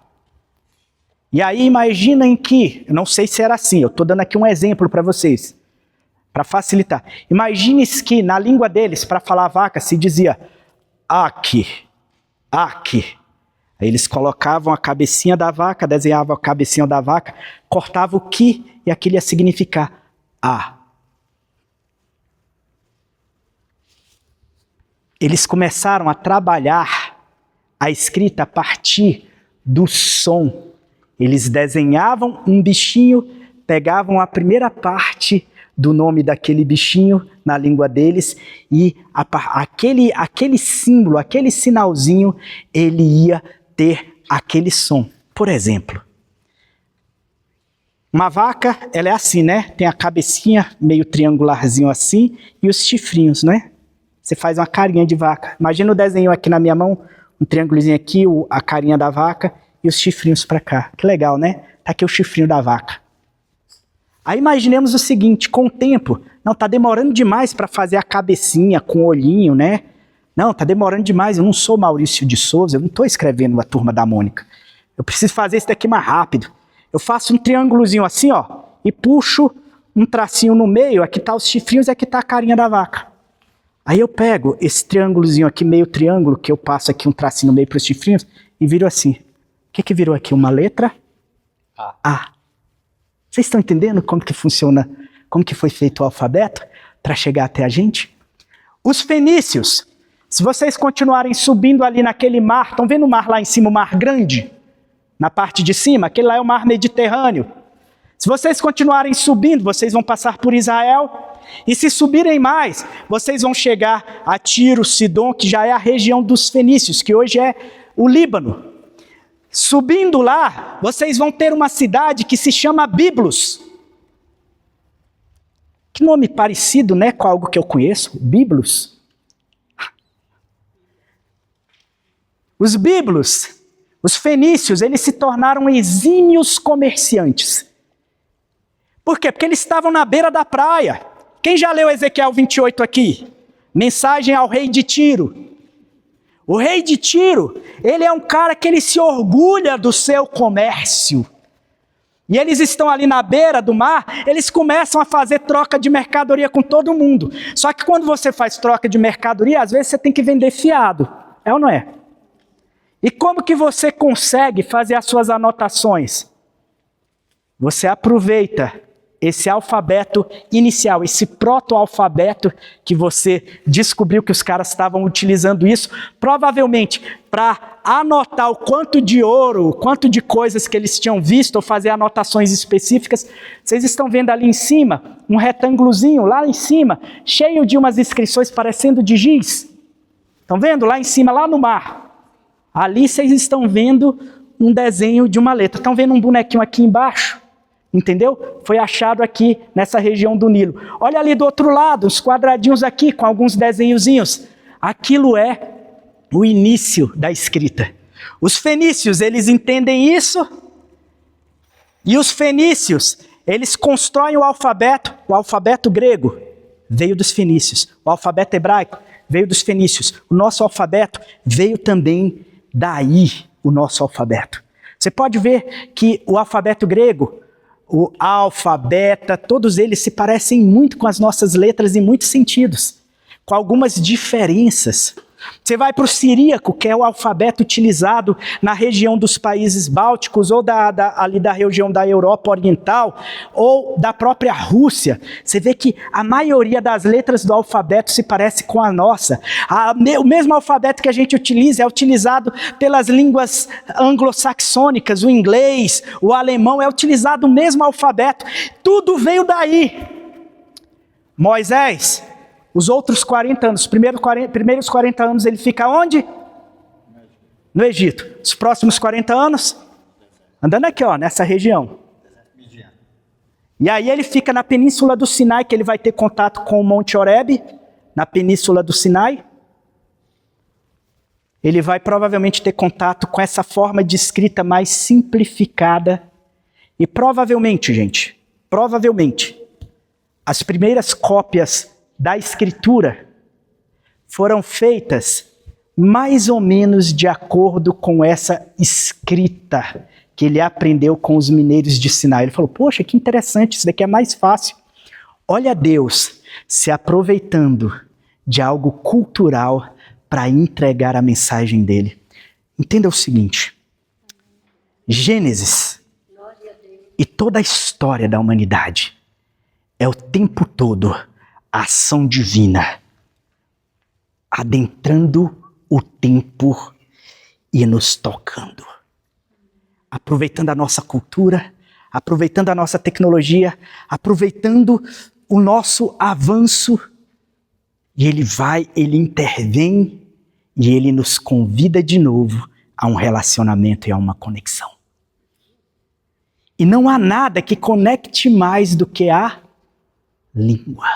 e aí imaginem que, eu não sei se era assim, eu estou dando aqui um exemplo para vocês, para facilitar. Imagine que na língua deles, para falar vaca, se dizia aqui, aqui. Aí eles colocavam a cabecinha da vaca, desenhavam a cabecinha da vaca, cortavam o que e aquilo ia significar a. Eles começaram a trabalhar a escrita a partir do som. Eles desenhavam um bichinho, pegavam a primeira parte do nome daquele bichinho na língua deles e aquele símbolo, aquele sinalzinho, ele ia ter aquele som. Por exemplo, uma vaca, ela é assim, né? Tem a cabecinha meio triangularzinho assim e os chifrinhos, né? Você faz uma carinha de vaca. Imagina o desenho aqui na minha mão, um triângulozinho aqui, a carinha da vaca e os chifrinhos para cá. Que legal, né? Tá aqui o chifrinho da vaca. Aí imaginemos o seguinte, com o tempo, não, tá demorando demais para fazer a cabecinha com o olhinho, né? Não, tá demorando demais, eu não sou Maurício de Souza, eu não estou escrevendo a Turma da Mônica. Eu preciso fazer isso daqui mais rápido. Eu faço um triângulozinho assim, ó, e puxo um tracinho no meio, aqui tá os chifrinhos e aqui tá a carinha da vaca. Aí eu pego esse triângulozinho aqui, meio triângulo, que eu passo aqui um tracinho no meio para os chifrinhos, e viro assim. O que virou aqui? Uma letra? A. Vocês estão entendendo como que funciona, como que foi feito o alfabeto para chegar até a gente? Os fenícios, se vocês continuarem subindo ali naquele mar, estão vendo o mar lá em cima, o mar grande? Na parte de cima, aquele lá é o mar Mediterrâneo. Se vocês continuarem subindo, vocês vão passar por Israel, e se subirem mais, vocês vão chegar a Tiro, Sidom, que já é a região dos fenícios, que hoje é o Líbano. Subindo lá, vocês vão ter uma cidade que se chama Biblos. Que nome parecido, né, com algo que eu conheço, Biblos. Os Biblos, os fenícios, eles se tornaram exímios comerciantes. Por quê? Porque eles estavam na beira da praia. Quem já leu Ezequiel 28 aqui? Mensagem ao rei de Tiro. O rei de Tiro, ele é um cara que ele se orgulha do seu comércio. E eles estão ali na beira do mar, eles começam a fazer troca de mercadoria com todo mundo. Só que quando você faz troca de mercadoria, às vezes você tem que vender fiado. É ou não é? E como que você consegue fazer as suas anotações? Você aproveita esse alfabeto inicial, esse proto-alfabeto que você descobriu que os caras estavam utilizando isso, provavelmente para anotar o quanto de ouro, o quanto de coisas que eles tinham visto, ou fazer anotações específicas. Vocês estão vendo ali em cima, um retângulozinho lá em cima, cheio de umas inscrições parecendo de giz. Estão vendo? Lá em cima, lá no mar. Ali vocês estão vendo um desenho de uma letra. Estão vendo um bonequinho aqui embaixo? Entendeu? Foi achado aqui nessa região do Nilo. Olha ali do outro lado, os quadradinhos aqui com alguns desenhozinhos. Aquilo é o início da escrita. Os fenícios, eles entendem isso. E os fenícios, eles constroem o alfabeto grego veio dos fenícios. O alfabeto hebraico veio dos fenícios. O nosso alfabeto veio também daí, o nosso alfabeto. Você pode ver que o alfabeto grego, o alfa, beta, todos eles se parecem muito com as nossas letras em muitos sentidos, com algumas diferenças. Você vai para o siríaco, que é o alfabeto utilizado na região dos países bálticos, ou ali da região da Europa Oriental, ou da própria Rússia. Você vê que a maioria das letras do alfabeto se parece com a nossa. O mesmo alfabeto que a gente utiliza é utilizado pelas línguas anglo-saxônicas, o inglês, o alemão, é utilizado o mesmo alfabeto. Tudo veio daí. Moisés, os outros 40 anos, os primeiros 40 anos ele fica onde? No Egito. Os próximos 40 anos? Andando aqui, ó, nessa região. E aí ele fica na península do Sinai, que ele vai ter contato com o Monte Horebe, na península do Sinai. Ele vai provavelmente ter contato com essa forma de escrita mais simplificada. E provavelmente, gente, provavelmente, as primeiras cópias da Escritura foram feitas mais ou menos de acordo com essa escrita que ele aprendeu com os mineiros de Sinai. Ele falou, poxa, que interessante, isso daqui é mais fácil. Olha Deus se aproveitando de algo cultural para entregar a mensagem dele. Entenda o seguinte, Gênesis e toda a história da humanidade é o tempo todo a ação divina adentrando o tempo e nos tocando. Aproveitando a nossa cultura, aproveitando a nossa tecnologia, aproveitando o nosso avanço, e ele intervém e ele nos convida de novo a um relacionamento e a uma conexão. E não há nada que conecte mais do que a língua,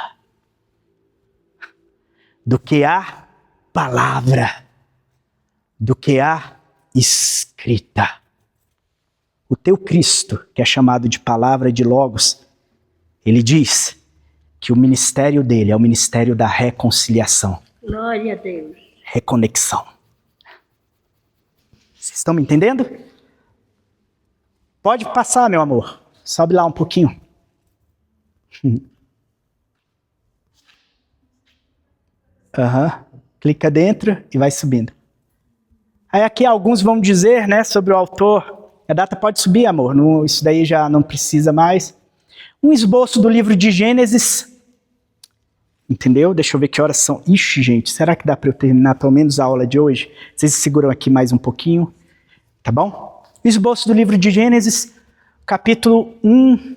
do que a palavra, do que a escrita. O teu Cristo, que é chamado de palavra de Logos, ele diz que o ministério dele é o ministério da reconciliação. Glória a Deus. Reconexão. Vocês estão me entendendo? Pode passar, meu amor. Sobe lá um pouquinho. Clica dentro e vai subindo. Aí aqui alguns vão dizer, né, sobre o autor. A data pode subir, amor. Não, isso daí já não precisa mais. Um esboço do livro de Gênesis. Entendeu? Deixa eu ver que horas são. Ixi, gente, será que dá para eu terminar pelo menos a aula de hoje? Vocês seguram aqui mais um pouquinho. Tá bom? Esboço do livro de Gênesis, capítulo 1.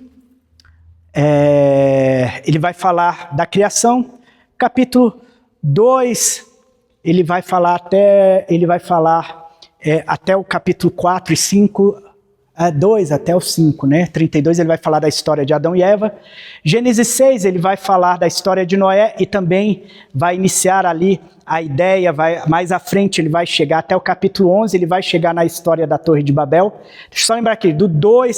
Ele vai falar da criação. Capítulo 2, ele vai falar até o capítulo 4 e 5, 2 até o 5, né? 32 ele vai falar da história de Adão e Eva. Gênesis 6 ele vai falar da história de Noé e também vai iniciar ali a ideia, mais à frente ele vai chegar até o capítulo 11, ele vai chegar na história da Torre de Babel. Deixa eu só lembrar aqui,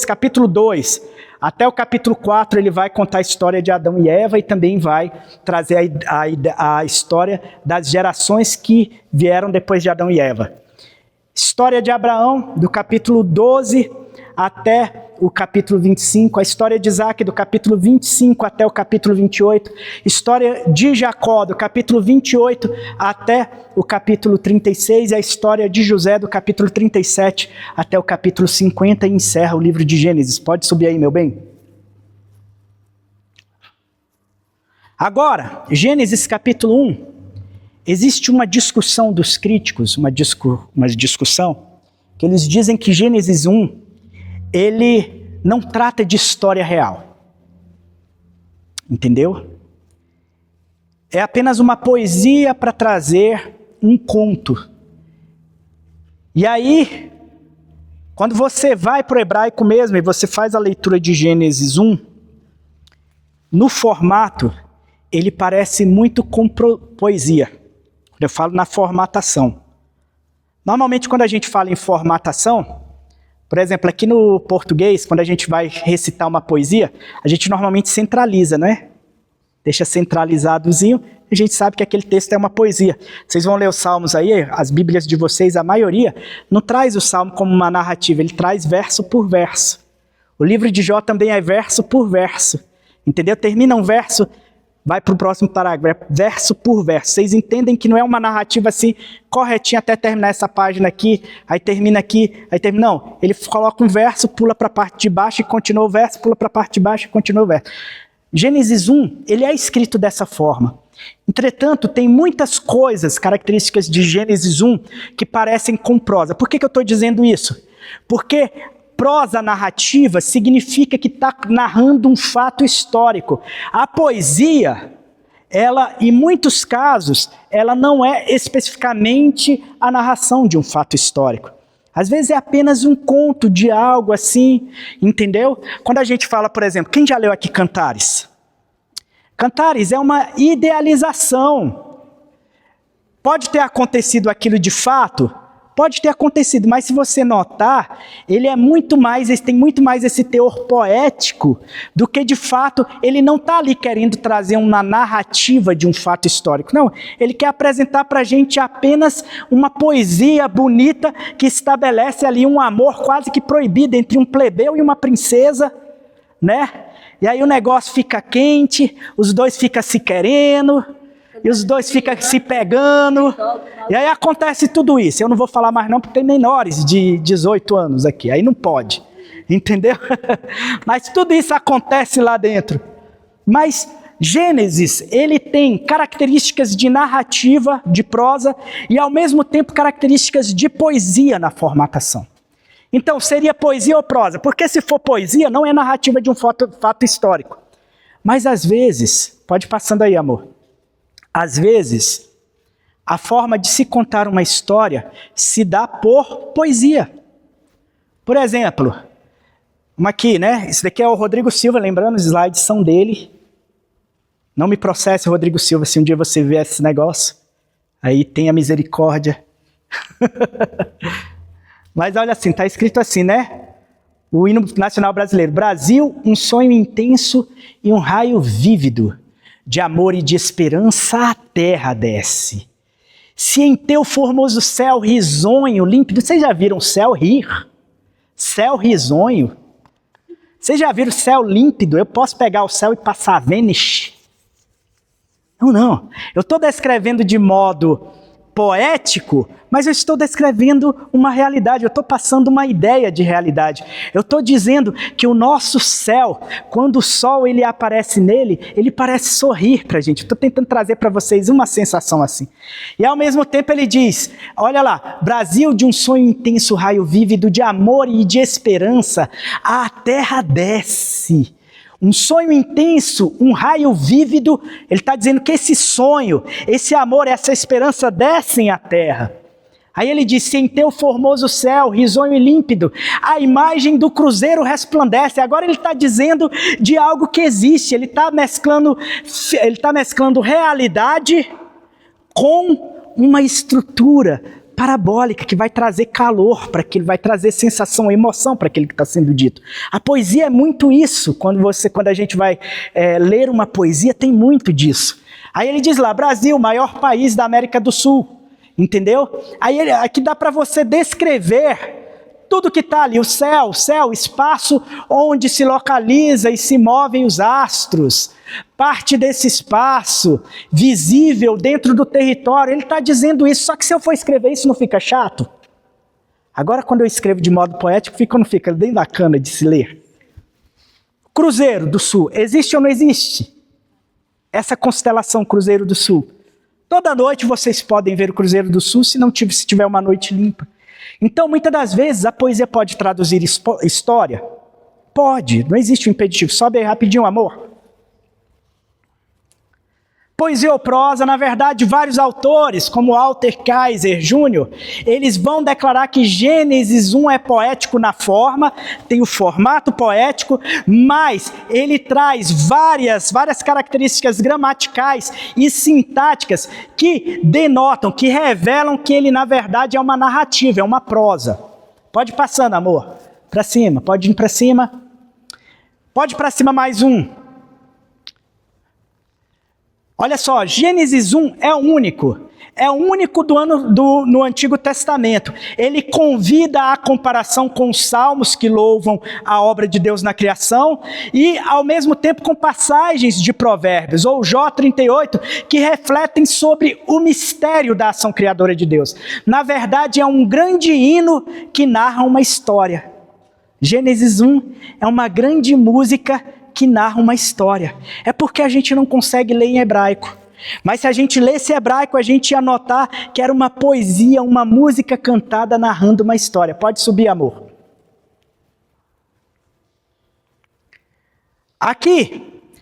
capítulo 2 até o capítulo 4 ele vai contar a história de Adão e Eva e também vai trazer a história das gerações que vieram depois de Adão e Eva. História de Abraão, do capítulo 12 até o capítulo 25, a história de Isaac, do capítulo 25 até o capítulo 28, história de Jacó, do capítulo 28 até o capítulo 36, e a história de José, do capítulo 37 até o capítulo 50, e encerra o livro de Gênesis. Pode subir aí, meu bem. Agora, Gênesis capítulo 1, existe uma discussão dos críticos, uma discussão, que eles dizem que Gênesis 1, ele não trata de história real. Entendeu? É apenas uma poesia para trazer um conto. E aí, quando você vai para o hebraico mesmo e você faz a leitura de Gênesis 1, no formato, ele parece muito com poesia. Eu falo na formatação. Normalmente, quando a gente fala em formatação, por exemplo, aqui no português, quando a gente vai recitar uma poesia, a gente normalmente centraliza, não é? Deixa centralizadozinho, a gente sabe que aquele texto é uma poesia. Vocês vão ler os salmos aí, as bíblias de vocês, a maioria, não traz o salmo como uma narrativa, ele traz verso por verso. O livro de Jó também é verso por verso, entendeu? Termina um verso, vai para o próximo parágrafo, verso por verso. Vocês entendem que não é uma narrativa assim, corretinha até terminar essa página aqui, aí termina aqui, aí termina. Não, ele coloca um verso, pula para a parte de baixo e continua o verso, pula para a parte de baixo e continua o verso. Gênesis 1, ele é escrito dessa forma. Entretanto, tem muitas coisas, características de Gênesis 1, que parecem com prosa. Por que eu estou dizendo isso? Porque prosa narrativa significa que está narrando um fato histórico. A poesia, ela, em muitos casos, ela não é especificamente a narração de um fato histórico. Às vezes é apenas um conto de algo assim, entendeu? Quando a gente fala, por exemplo, quem já leu aqui Cantares? Cantares é uma idealização. Pode ter acontecido aquilo de fato? Pode ter acontecido, mas se você notar, ele tem muito mais esse teor poético do que de fato, ele não está ali querendo trazer uma narrativa de um fato histórico. Não, ele quer apresentar para a gente apenas uma poesia bonita que estabelece ali um amor quase que proibido entre um plebeu e uma princesa, né? E aí o negócio fica quente, os dois ficam se querendo, e os dois ficam se pegando, e aí acontece tudo isso. Eu não vou falar mais não, porque tem menores de 18 anos aqui, aí não pode, entendeu? Mas tudo isso acontece lá dentro. Mas Gênesis, ele tem características de narrativa, de prosa, e ao mesmo tempo características de poesia na formatação. Então, seria poesia ou prosa? Porque se for poesia, não é narrativa de um fato histórico. Mas às vezes, pode ir passando aí, amor. Às vezes, a forma de se contar uma história se dá por poesia. Por exemplo, uma aqui, né? Esse daqui é o Rodrigo Silva, lembrando, os slides são dele. Não me processe, Rodrigo Silva, se um dia você ver esse negócio. Aí tenha misericórdia. Mas olha assim, está escrito assim, né? O hino nacional brasileiro. Brasil, um sonho intenso e um raio vívido. De amor e de esperança a terra desce. Se em teu formoso céu risonho, límpido... Vocês já viram céu rir? Céu risonho? Vocês já viram céu límpido? Eu posso pegar o céu e passar Vênus? Não. Eu estou descrevendo de modo poético, mas eu estou descrevendo uma realidade, eu estou passando uma ideia de realidade. Eu estou dizendo que o nosso céu, quando o sol ele aparece nele, ele parece sorrir para a gente. Estou tentando trazer para vocês uma sensação assim. E ao mesmo tempo ele diz, olha lá, Brasil de um sonho intenso, raio vívido, de amor e de esperança, a terra desce. Um sonho intenso, um raio vívido, ele está dizendo que esse sonho, esse amor, essa esperança descem à terra. Aí ele disse, em teu formoso céu, risonho e límpido, a imagem do cruzeiro resplandece. Agora ele está dizendo de algo que existe, ele está mesclando realidade com uma estrutura parabólica que vai trazer calor para aquilo, vai trazer sensação, emoção para aquilo que está sendo dito. A poesia é muito isso. Quando a gente vai ler uma poesia, tem muito disso. Aí ele diz lá, Brasil, maior país da América do Sul. Entendeu? Aí aqui dá para você descrever tudo que está ali, o céu, espaço onde se localiza e se movem os astros, parte desse espaço visível dentro do território, ele está dizendo isso, só que se eu for escrever isso não fica chato? Agora quando eu escrevo de modo poético, não fica bem bacana de se ler. Cruzeiro do Sul, existe ou não existe? Essa constelação Cruzeiro do Sul. Toda noite vocês podem ver o Cruzeiro do Sul se tiver uma noite limpa. Então, muitas das vezes, a poesia pode traduzir história? Pode, não existe um impeditivo. Sobe aí rapidinho, amor. Poesia ou prosa, na verdade, vários autores, como Walter Kaiser Jr., eles vão declarar que Gênesis 1 é poético na forma, tem o formato poético, mas ele traz várias características gramaticais e sintáticas que denotam, que revelam que ele, na verdade, é uma narrativa, é uma prosa. Pode ir passando, amor. Para cima, pode ir para cima. Pode ir para cima mais um. Olha só, Gênesis 1 é o único no Antigo Testamento. Ele convida a comparação com os Salmos que louvam a obra de Deus na criação e, ao mesmo tempo, com passagens de Provérbios, ou Jó 38, que refletem sobre o mistério da ação criadora de Deus. Na verdade, é um grande hino que narra uma história. Gênesis 1 é uma grande música que narra uma história. É porque a gente não consegue ler em hebraico. Mas se a gente lesse hebraico, a gente ia notar que era uma poesia, uma música cantada narrando uma história. Pode subir, amor. Aqui,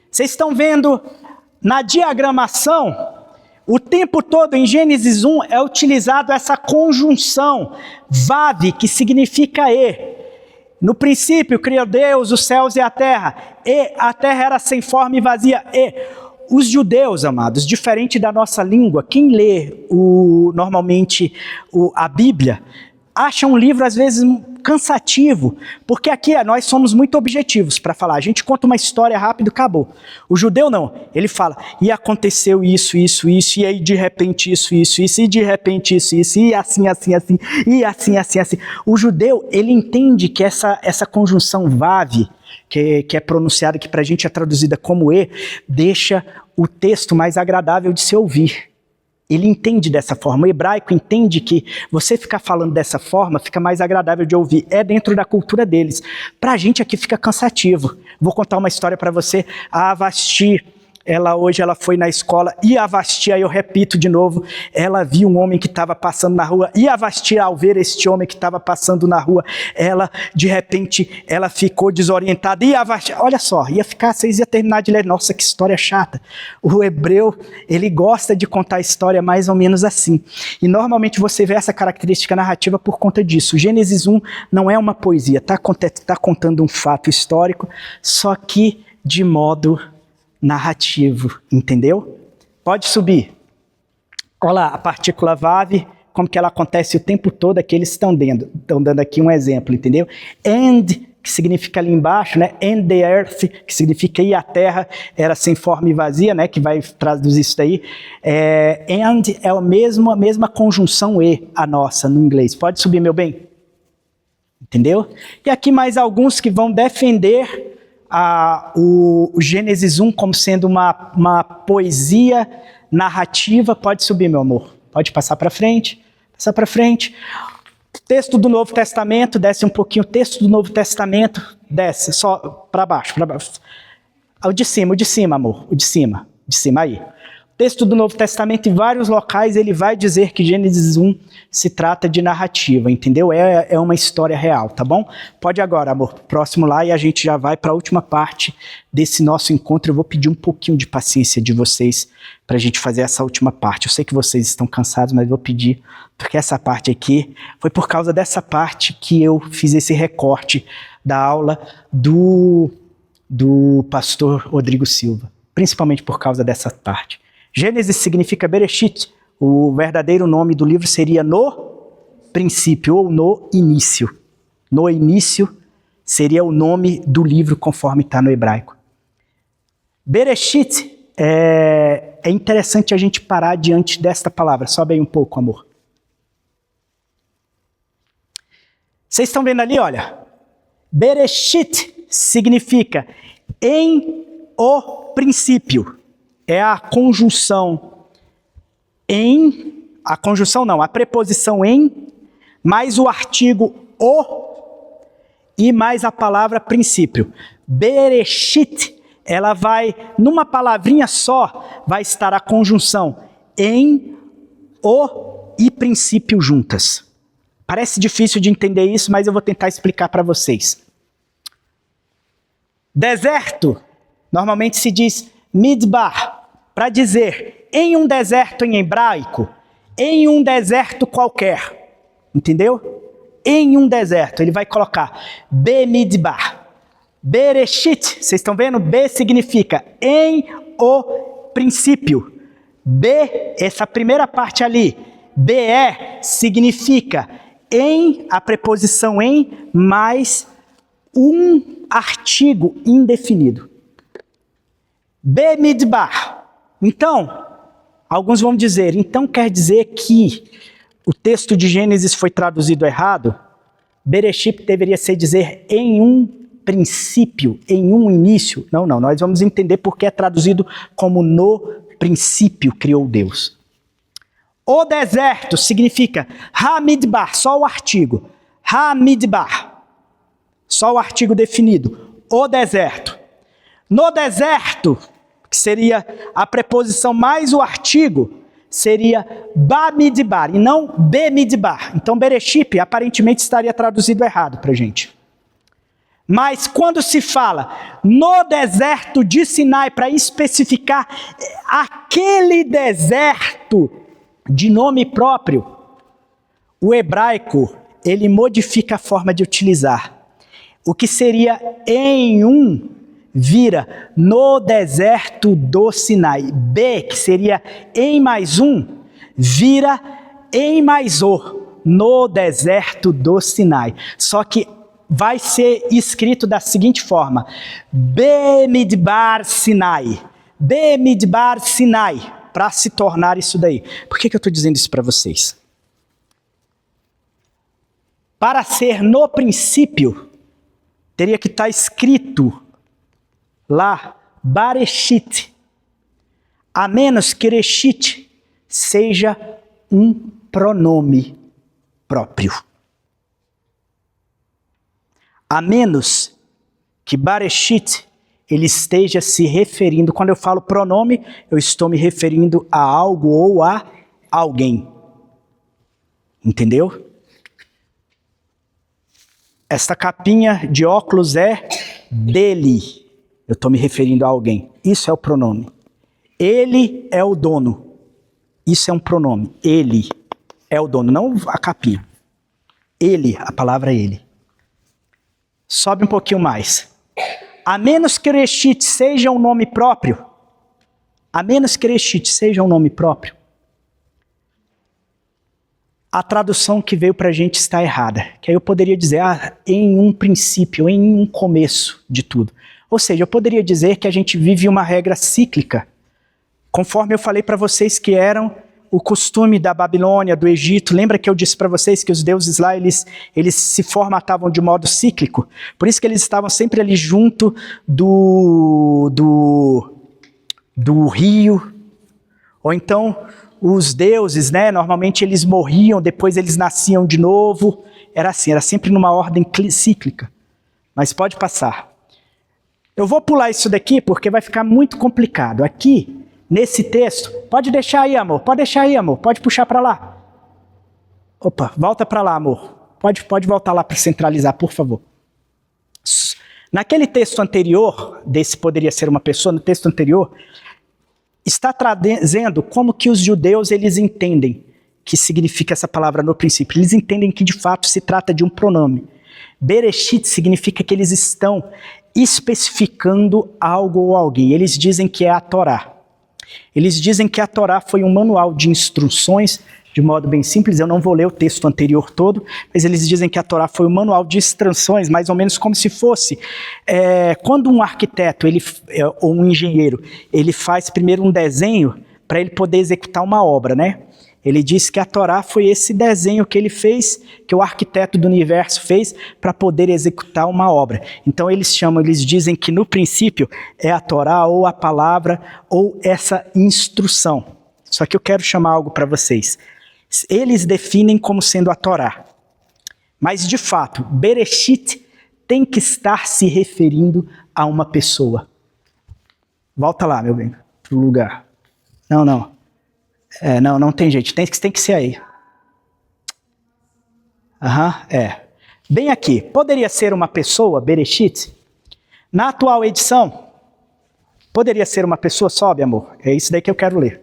vocês estão vendo na diagramação, o tempo todo em Gênesis 1 é utilizado essa conjunção vav, que significa e. No princípio, criou Deus os céus e a terra era sem forma e vazia. E os judeus, amados, diferente da nossa língua, quem lê normalmente a Bíblia, acha um livro às vezes cansativo, porque aqui nós somos muito objetivos para falar. A gente conta uma história rápido, acabou. O judeu não, ele fala, e aconteceu isso, e aí de repente isso, e de repente isso, e assim, e assim. O judeu, ele entende que essa conjunção vav, que é pronunciada, que para a gente é traduzida como e, deixa o texto mais agradável de se ouvir. Ele entende dessa forma. O hebraico entende que você ficar falando dessa forma fica mais agradável de ouvir. É dentro da cultura deles. Para a gente aqui fica cansativo. Vou contar uma história para você. A Vasti, hoje ela foi na escola, e a Vasti, aí eu repito de novo, ela viu um homem que estava passando na rua, e a Vasti, ao ver este homem que estava passando na rua, de repente, ela ficou desorientada, e a Vasti, olha só, vocês iam terminar de ler, nossa, que história chata. O hebreu, ele gosta de contar a história mais ou menos assim, e normalmente você vê essa característica narrativa por conta disso. Gênesis 1 não é uma poesia, está contando um fato histórico, só que de modo narrativo, entendeu? Pode subir. Olha lá, a partícula vav, como que ela acontece o tempo todo, aqui eles estão dando aqui um exemplo, entendeu? And, que significa ali embaixo, né? And the earth, que significa e a terra era sem forma e vazia, né? Que vai traduzir isso daí. And é a mesma conjunção e, a nossa, no inglês. Pode subir, meu bem? Entendeu? E aqui mais alguns que vão defender o Gênesis 1 como sendo uma poesia narrativa. Pode subir, meu amor. Pode passar para frente. Texto do Novo Testamento, desce um pouquinho. Texto do Novo Testamento, desce, só para baixo. O de cima, amor. O de cima aí. Texto do Novo Testamento, em vários locais, ele vai dizer que Gênesis 1 se trata de narrativa, entendeu? É uma história real, tá bom? Pode agora, amor, próximo lá, e a gente já vai para a última parte desse nosso encontro. Eu vou pedir um pouquinho de paciência de vocês para a gente fazer essa última parte. Eu sei que vocês estão cansados, mas vou pedir, porque essa parte aqui, foi por causa dessa parte que eu fiz esse recorte da aula do pastor Rodrigo Silva, principalmente por causa dessa parte. Gênesis significa Bereshit. O verdadeiro nome do livro seria No Princípio ou No Início. No Início seria o nome do livro conforme está no hebraico. Bereshit, é interessante a gente parar diante desta palavra. Sobe aí um pouco, amor. Vocês estão vendo ali, olha. Bereshit significa em o princípio. É a conjunção a preposição em, mais o artigo o e mais a palavra princípio. Bereshit, ela vai, numa palavrinha só, vai estar a conjunção em, o e princípio juntas. Parece difícil de entender isso, mas eu vou tentar explicar para vocês. Deserto, normalmente se diz midbar, para dizer em um deserto em hebraico, em um deserto qualquer, entendeu? Em um deserto, ele vai colocar Bemidbar. Bereshit, vocês estão vendo? B significa em o princípio. B, essa primeira parte ali, BE, significa em, a preposição em, mais um artigo indefinido. Bemidbar. Então, alguns vão dizer, então quer dizer que o texto de Gênesis foi traduzido errado? Bereshit deveria ser dizer em um princípio, em um início. Não, nós vamos entender porque é traduzido como no princípio criou Deus. O deserto significa Hamidbar, só o artigo. Hamidbar, só o artigo definido. O deserto. No deserto, que seria a preposição mais o artigo, seria Bamidbar, e não Bemidbar. Então, Bereshit aparentemente estaria traduzido errado para a gente. Mas quando se fala no deserto de Sinai, para especificar aquele deserto de nome próprio, o hebraico, ele modifica a forma de utilizar. O que seria em um, vira no deserto do Sinai. B, que seria em mais um, vira em mais o, no deserto do Sinai. Só que vai ser escrito da seguinte forma: Bemidbar Sinai. Bemidbar Sinai, para se tornar isso daí. Por que eu estou dizendo isso para vocês? Para ser no princípio, teria que estar escrito lá, Bareshit, a menos que Reshit seja um pronome próprio. A menos que Bareshit ele esteja se referindo, quando eu falo pronome, eu estou me referindo a algo ou a alguém. Entendeu? Esta capinha de óculos é dele. Eu estou me referindo a alguém. Isso é o pronome. Ele é o dono. Isso é um pronome. Ele é o dono, não a capinha. Ele, a palavra ele. Sobe um pouquinho mais. A menos que Reshit seja um nome próprio, a menos que Reshit seja um nome próprio, a tradução que veio para a gente está errada. Que aí eu poderia dizer, em um princípio, em um começo de tudo. Ou seja, eu poderia dizer que a gente vive uma regra cíclica, conforme eu falei para vocês que eram o costume da Babilônia, do Egito. Lembra que eu disse para vocês que os deuses lá, eles se formatavam de modo cíclico? Por isso que eles estavam sempre ali junto do rio. Ou então, os deuses, né, normalmente eles morriam, depois eles nasciam de novo. Era assim, era sempre numa ordem cíclica. Mas pode passar. Eu vou pular isso daqui porque vai ficar muito complicado. Aqui, nesse texto, pode deixar aí, amor, pode puxar para lá. Opa, volta para lá, amor. Pode voltar lá para centralizar, por favor. Naquele texto anterior, desse poderia ser uma pessoa, no texto anterior, está trazendo como que os judeus eles entendem que significa essa palavra no princípio. Eles entendem que de fato se trata de um pronome. Bereshit significa que eles estão especificando algo ou alguém. Eles dizem que é a Torá. Eles dizem que a Torá foi um manual de instruções, de modo bem simples. Eu não vou ler o texto anterior todo, mas eles dizem que a Torá foi um manual de instruções, mais ou menos como se fosse quando um arquiteto ou um engenheiro, ele faz primeiro um desenho para ele poder executar uma obra, né? Ele diz que a Torá foi esse desenho que ele fez, que o arquiteto do universo fez para poder executar uma obra. Então eles dizem que no princípio é a Torá ou a palavra ou essa instrução. Só que eu quero chamar algo para vocês. Eles definem como sendo a Torá. Mas de fato, Bereshit tem que estar se referindo a uma pessoa. Volta lá, meu bem, pro lugar. Não. Não tem jeito, tem que ser aí. Bem aqui, poderia ser uma pessoa, Bereshit? Na atual edição, poderia ser uma pessoa, sobe, amor. É isso daí que eu quero ler.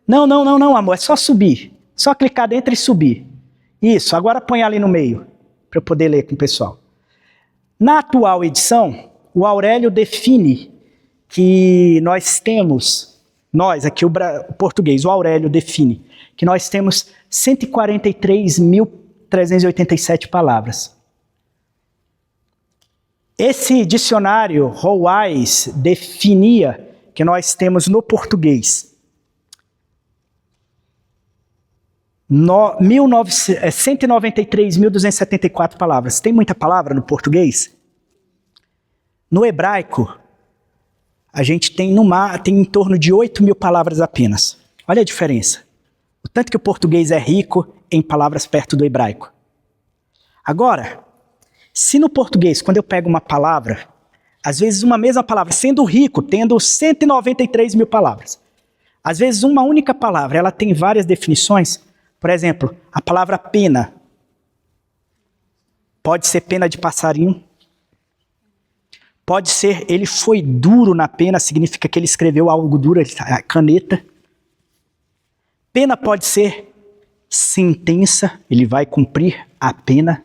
Não, amor, é só subir. Só clicar dentro e subir. Isso, agora põe ali no meio, para eu poder ler com o pessoal. Na atual edição, o Aurélio define que nós temos... Nós, aqui o português, o Aurélio define que nós temos 143.387 palavras. Esse dicionário, Howais, definia que nós temos no português 193.274 palavras. Tem muita palavra no português? No hebraico, a gente tem em torno de 8.000 palavras apenas. Olha a diferença. O tanto que o português é rico em palavras perto do hebraico. Agora, se no português, quando eu pego uma palavra, às vezes uma mesma palavra, sendo rico, tendo 193.000 palavras, às vezes uma única palavra, ela tem várias definições. Por exemplo, a palavra pena. Pode ser pena de passarinho. Pode ser, ele foi duro na pena, significa que ele escreveu algo duro, caneta. Pena pode ser sentença, ele vai cumprir a pena.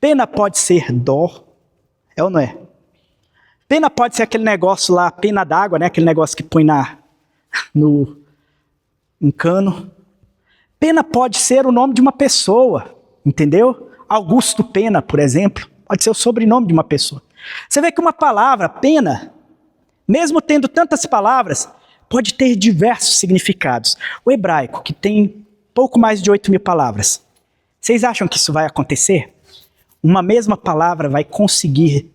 Pena pode ser dó, É ou não é? Pena pode ser aquele negócio lá, pena d'água, né? Aquele negócio que põe um cano. Pena pode ser o nome de uma pessoa, entendeu? Augusto Pena, por exemplo, pode ser o sobrenome de uma pessoa. Você vê que uma palavra, pena, mesmo tendo tantas palavras, pode ter diversos significados. O hebraico, que tem pouco mais de 8.000 palavras, vocês acham que isso vai acontecer? Uma mesma palavra vai conseguir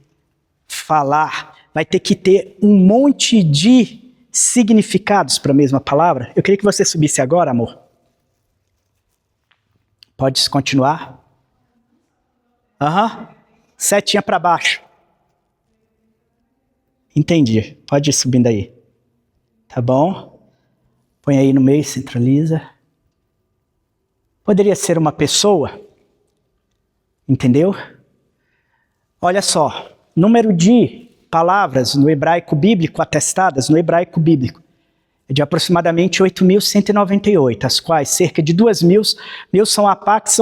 falar, vai ter que ter um monte de significados para a mesma palavra? Eu queria que você subisse agora, amor. Pode continuar? Setinha para baixo. Entendi. Pode ir subindo aí. Tá bom? Põe aí no meio, centraliza. Poderia ser uma pessoa. Entendeu? Olha só. Número de palavras no hebraico bíblico atestadas, no hebraico bíblico, é de aproximadamente 8.198, as quais cerca de 2.000 são apax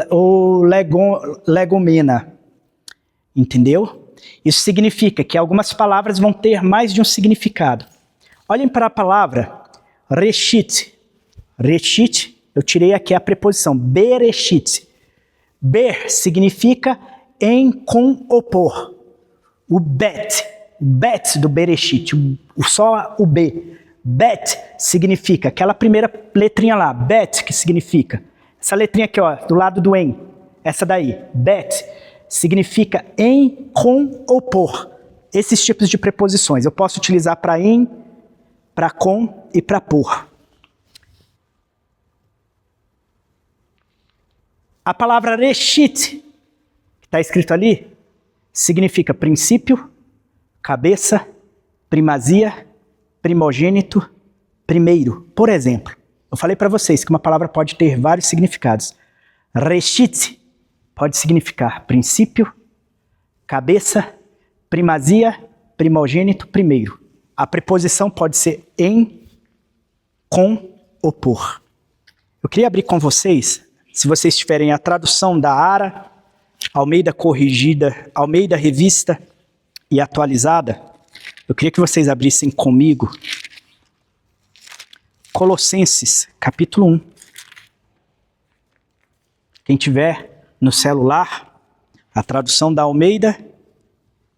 ou legomena. Entendeu? Isso significa que algumas palavras vão ter mais de um significado. Olhem para a palavra reshit. Reshit, eu tirei aqui a preposição, bereshit. Ber significa em, com, opor. O bet do bereshit, só o B. Bet significa aquela primeira letrinha lá, bet, que significa essa letrinha aqui, ó, do lado do em, essa daí, bet, significa em, com ou por. Esses tipos de preposições eu posso utilizar para em, para com e para por. A palavra reshit, que está escrito ali, significa princípio, cabeça, primazia, primogênito, primeiro. Por exemplo, eu falei para vocês que uma palavra pode ter vários significados. Reshit pode significar princípio, cabeça, primazia, primogênito, primeiro. A preposição pode ser em, com ou por. Eu queria abrir com vocês, se vocês tiverem a tradução da ARA, Almeida Corrigida, Almeida Revista e Atualizada, eu queria que vocês abrissem comigo Colossenses, capítulo 1. Quem tiver no celular, a tradução da Almeida,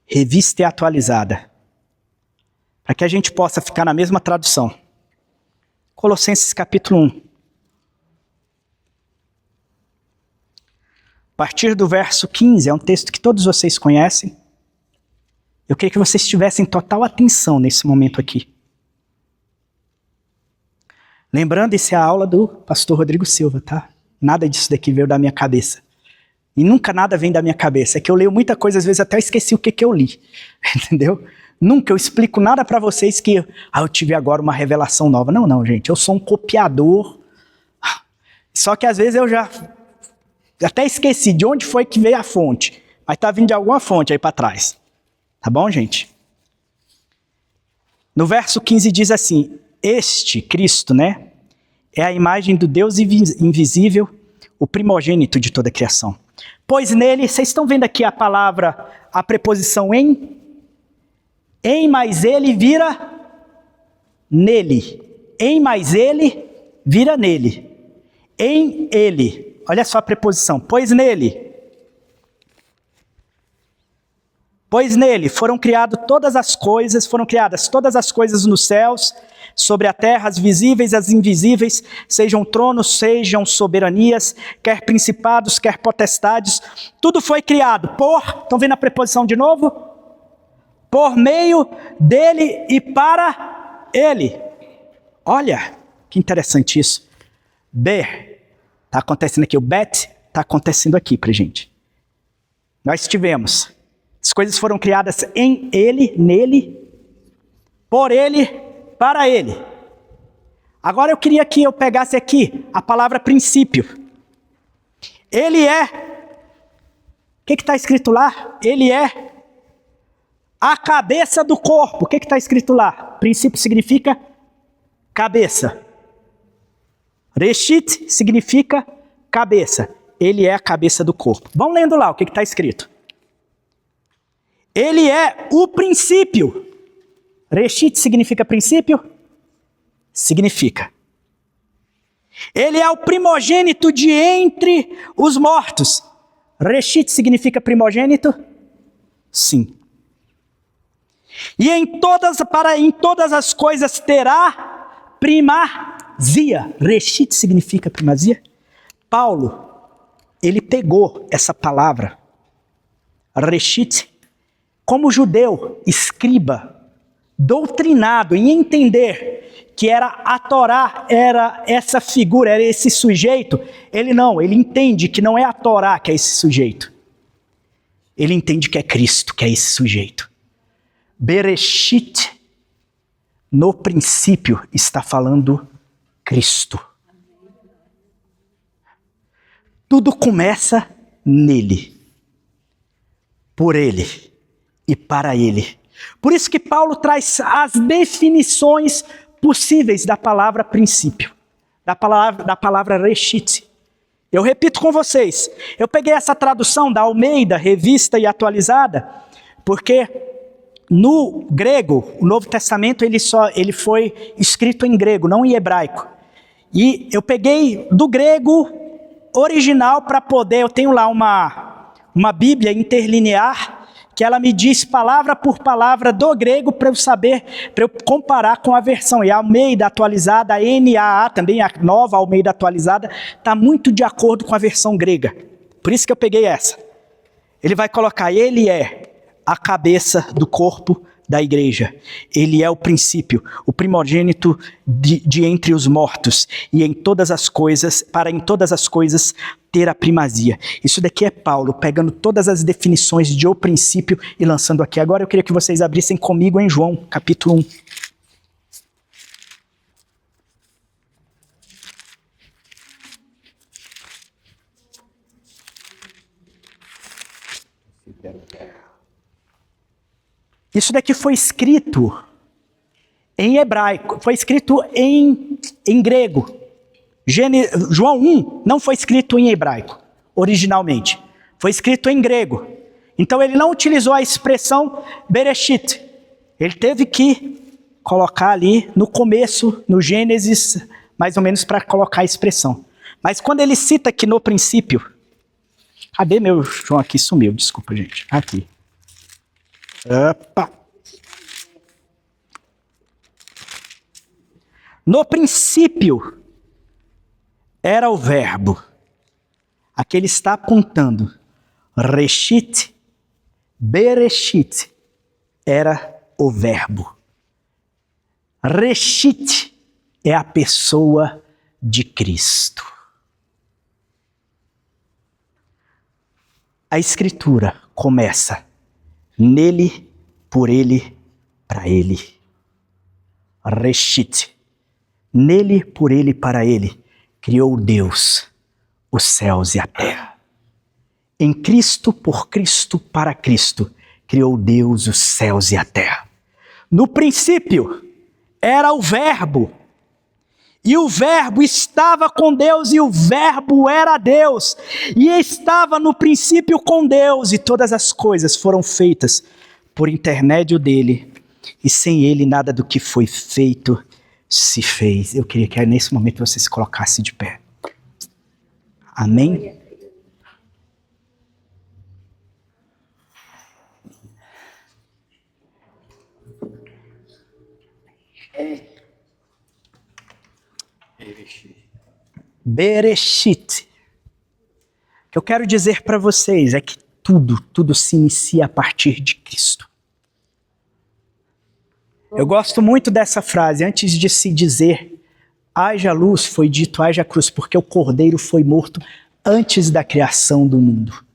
Revista e Atualizada, para que a gente possa ficar na mesma tradução. Colossenses, capítulo 1. A partir do verso 15, é um texto que todos vocês conhecem. Eu queria que vocês tivessem total atenção nesse momento aqui. Lembrando, isso é a aula do pastor Rodrigo Silva, tá? Nada disso daqui veio da minha cabeça. E nunca nada vem da minha cabeça. É que eu leio muita coisa, às vezes até esqueci o que eu li. Entendeu? Nunca eu explico nada para vocês que eu tive agora uma revelação nova. Não, gente. Eu sou um copiador. Só que às vezes eu já até esqueci de onde foi que veio a fonte. Mas tá vindo de alguma fonte aí para trás. Tá bom, gente? No verso 15 diz assim, este, Cristo, né, é a imagem do Deus invisível, o primogênito de toda a criação. Pois nele, vocês estão vendo aqui a palavra, a preposição em mais ele vira nele. Em mais ele vira nele. Em ele, olha só a preposição, pois nele foram criadas todas as coisas nos céus, sobre a terra, as visíveis e as invisíveis, sejam tronos, sejam soberanias, quer principados, quer potestades, tudo foi criado estão vendo a preposição de novo? Por meio dele e para ele. Olha, que interessante isso. Está acontecendo aqui, o bet está acontecendo aqui pra gente. Nós tivemos... As coisas foram criadas em ele, nele, por ele, para ele. Agora eu queria que eu pegasse aqui a palavra princípio. Ele é... O que está escrito lá? Ele é a cabeça do corpo. O que está escrito lá? Princípio significa cabeça. Reshit significa cabeça. Ele é a cabeça do corpo. Vamos lendo lá o que está escrito. Ele é o princípio. Reshit significa princípio? Significa. Ele é o primogênito de entre os mortos. Reshit significa primogênito? Sim. E em todas as coisas terá primazia. Reshit significa primazia? Paulo, ele pegou essa palavra, Reshit, como judeu, escriba, doutrinado em entender que era a Torá, era essa figura, era esse sujeito. Ele entende que não é a Torá que é esse sujeito. Ele entende que é Cristo que é esse sujeito. Bereshit, no princípio, está falando Cristo. Tudo começa nele, por ele e para ele. Por isso que Paulo traz as definições possíveis da palavra princípio, da palavra reshit. Eu repito com vocês, eu peguei essa tradução da Almeida, revista e atualizada, porque no grego, o Novo Testamento ele foi escrito em grego, não em hebraico. E eu peguei do grego original para poder, eu tenho lá uma Bíblia interlinear, que ela me diz palavra por palavra do grego para eu saber, para eu comparar com a versão. E a Almeida atualizada, a NAA, também a nova Almeida atualizada, está muito de acordo com a versão grega. Por isso que eu peguei essa. Ele vai colocar, ele é a cabeça do corpo da igreja. Ele é o princípio, o primogênito de entre os mortos. E em todas as coisas, para em todas as coisas ter a primazia. Isso daqui é Paulo, pegando todas as definições de o princípio e lançando aqui. Agora eu queria que vocês abrissem comigo em João, capítulo 1. Isso daqui foi escrito em hebraico, foi escrito em grego. João 1 não foi escrito em hebraico, originalmente. Foi escrito em grego. Então ele não utilizou a expressão Bereshit. Ele teve que colocar ali no começo, no Gênesis, mais ou menos para colocar a expressão. Mas quando ele cita aqui no princípio... Cadê meu João aqui? Sumiu, desculpa, gente. Aqui. Opa. No princípio era o verbo. Aqui ele está apontando. Reshit, Bereshit, era o verbo. Reshit é a pessoa de Cristo. A escritura começa nele, por ele, para ele. Reshit. Nele, por ele, para ele, criou Deus os céus e a terra. Em Cristo, por Cristo, para Cristo, criou Deus os céus e a terra. No princípio, era o verbo. E o verbo estava com Deus e o verbo era Deus. E estava no princípio com Deus e todas as coisas foram feitas por intermédio dele. E sem ele nada do que foi feito se fez. Eu queria que nesse momento você se colocasse de pé. Amém? Bereshit. O que eu quero dizer para vocês é que tudo se inicia a partir de Cristo. Eu gosto muito dessa frase, antes de se dizer haja luz, foi dito haja cruz, porque o cordeiro foi morto antes da criação do mundo.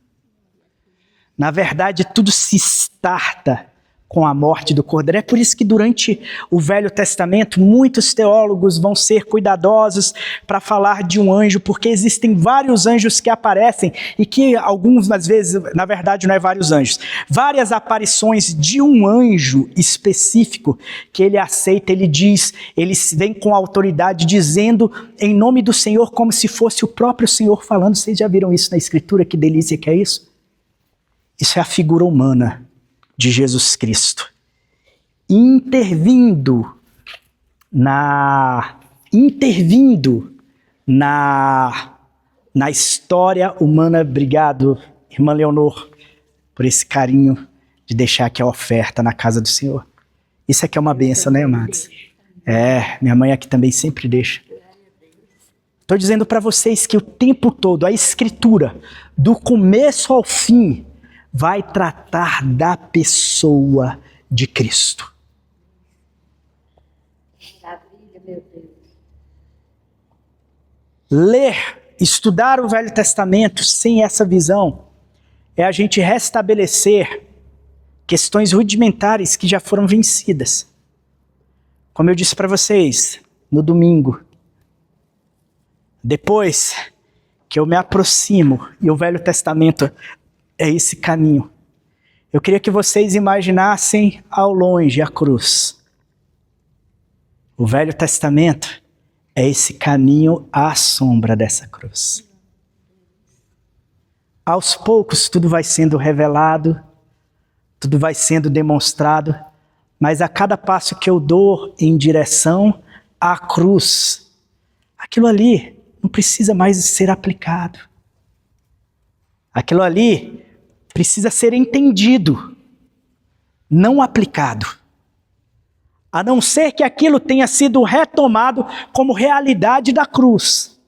Na verdade, tudo se starta com a morte do cordeiro. É por isso que durante o Velho Testamento, muitos teólogos vão ser cuidadosos para falar de um anjo, porque existem vários anjos que aparecem e que algumas vezes, na verdade, não é vários anjos. Várias aparições de um anjo específico que ele aceita, ele diz, ele vem com autoridade dizendo em nome do Senhor como se fosse o próprio Senhor falando. Vocês já viram isso na Escritura? Que delícia que é isso? Isso é a figura humana de Jesus Cristo, intervindo na história humana. Obrigado, irmã Leonor, por esse carinho de deixar aqui a oferta na casa do Senhor. Isso aqui é uma bênção, né, amados? Minha mãe aqui também sempre deixa. Estou dizendo para vocês que o tempo todo, a Escritura, do começo ao fim, vai tratar da pessoa de Cristo. Maravilha, meu Deus. Ler, estudar o Velho Testamento sem essa visão é a gente restabelecer questões rudimentares que já foram vencidas. Como eu disse para vocês no domingo, depois que eu me aproximo, e o Velho Testamento é esse caminho, eu queria que vocês imaginassem ao longe a cruz. O Velho Testamento é esse caminho à sombra dessa cruz. Aos poucos tudo vai sendo revelado, tudo vai sendo demonstrado, mas a cada passo que eu dou em direção à cruz, aquilo ali não precisa mais ser aplicado. Aquilo ali precisa ser entendido, não aplicado. A não ser que aquilo tenha sido retomado como realidade da cruz.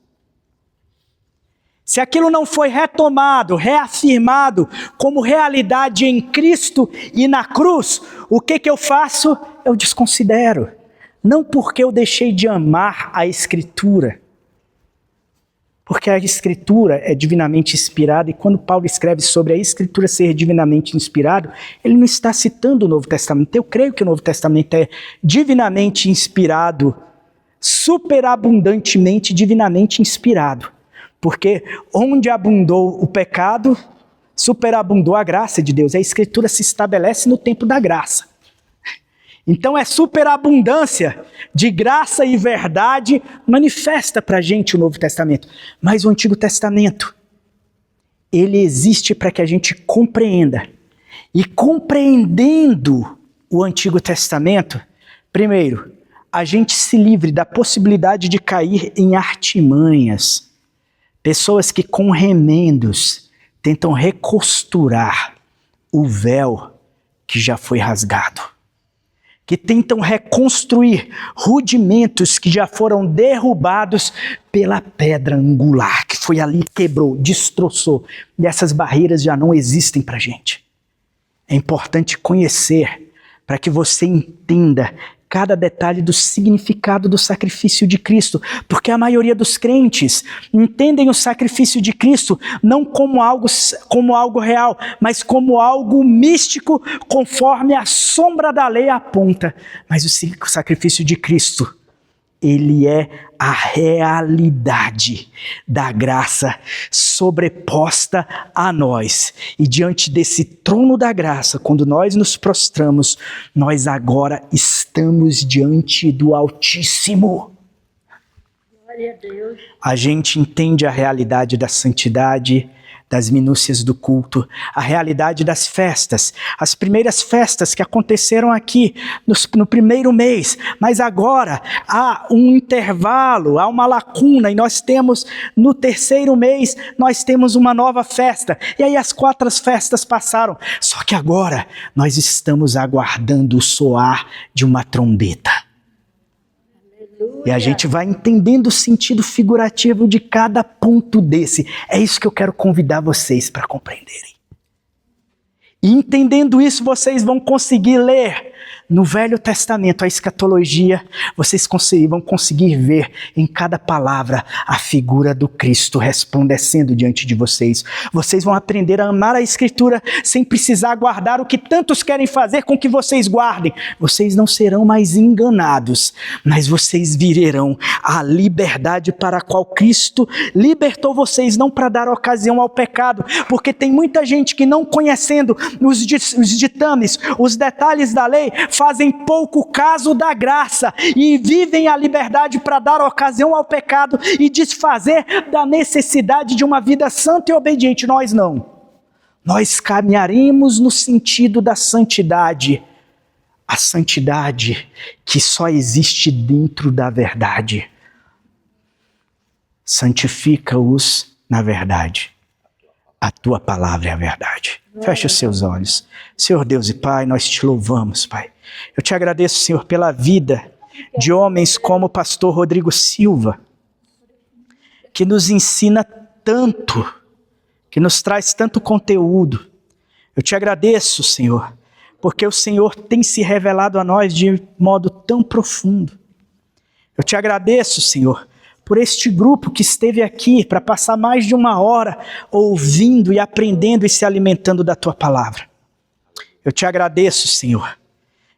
Se aquilo não foi retomado, reafirmado como realidade em Cristo e na cruz, o que eu faço? Eu desconsidero. Não porque eu deixei de amar a Escritura, porque a Escritura é divinamente inspirada, e quando Paulo escreve sobre a Escritura ser divinamente inspirado, ele não está citando o Novo Testamento. Eu creio que o Novo Testamento é divinamente inspirado, superabundantemente divinamente inspirado. Porque onde abundou o pecado, superabundou a graça de Deus. A Escritura se estabelece no tempo da graça. Então é superabundância de graça e verdade manifesta para a gente o Novo Testamento. Mas o Antigo Testamento, ele existe para que a gente compreenda. E compreendendo o Antigo Testamento, primeiro, a gente se livre da possibilidade de cair em artimanhas. Pessoas que com remendos tentam recosturar o véu que já foi rasgado. Que tentam reconstruir rudimentos que já foram derrubados pela pedra angular, que foi ali, quebrou, destroçou. E essas barreiras já não existem para a gente. É importante conhecer para que você entenda cada detalhe do significado do sacrifício de Cristo, porque a maioria dos crentes entendem o sacrifício de Cristo não como algo real, mas como algo místico, conforme a sombra da lei aponta. Mas o sacrifício de Cristo, ele é a realidade da graça sobreposta a nós. E diante desse trono da graça, quando nós nos prostramos, nós agora estamos diante do Altíssimo. Glória a Deus. A gente entende a realidade da santidade, das minúcias do culto, a realidade das festas, as primeiras festas que aconteceram aqui no primeiro mês, mas agora há um intervalo, há uma lacuna, e nós temos no terceiro mês, nós temos uma nova festa, e aí as 4 festas passaram, só que agora nós estamos aguardando o soar de uma trombeta. E a gente vai entendendo o sentido figurativo de cada ponto desse. É isso que eu quero convidar vocês para compreenderem. E entendendo isso, vocês vão conseguir ler no Velho Testamento a escatologia, vocês vão conseguir ver em cada palavra a figura do Cristo resplandecendo diante de vocês. Vocês vão aprender a amar a Escritura sem precisar guardar o que tantos querem fazer com que vocês guardem. Vocês não serão mais enganados, mas vocês viverão a liberdade para a qual Cristo libertou vocês, não para dar ocasião ao pecado, porque tem muita gente que, não conhecendo os ditames, os detalhes da lei, fazem pouco caso da graça e vivem a liberdade para dar ocasião ao pecado e desfazer da necessidade de uma vida santa e obediente. Nós não. nós caminharemos no sentido da santidade, a santidade que só existe dentro da verdade. Santifica-os na verdade. A tua palavra é a verdade. Feche os seus olhos. Senhor Deus e Pai, nós te louvamos, Pai. Eu te agradeço, Senhor, pela vida de homens como o pastor Rodrigo Silva, que nos ensina tanto, que nos traz tanto conteúdo. Eu te agradeço, Senhor, porque o Senhor tem se revelado a nós de modo tão profundo. Eu te agradeço, Senhor, por este grupo que esteve aqui para passar mais de 1 hora ouvindo e aprendendo e se alimentando da tua palavra. Eu te agradeço, Senhor,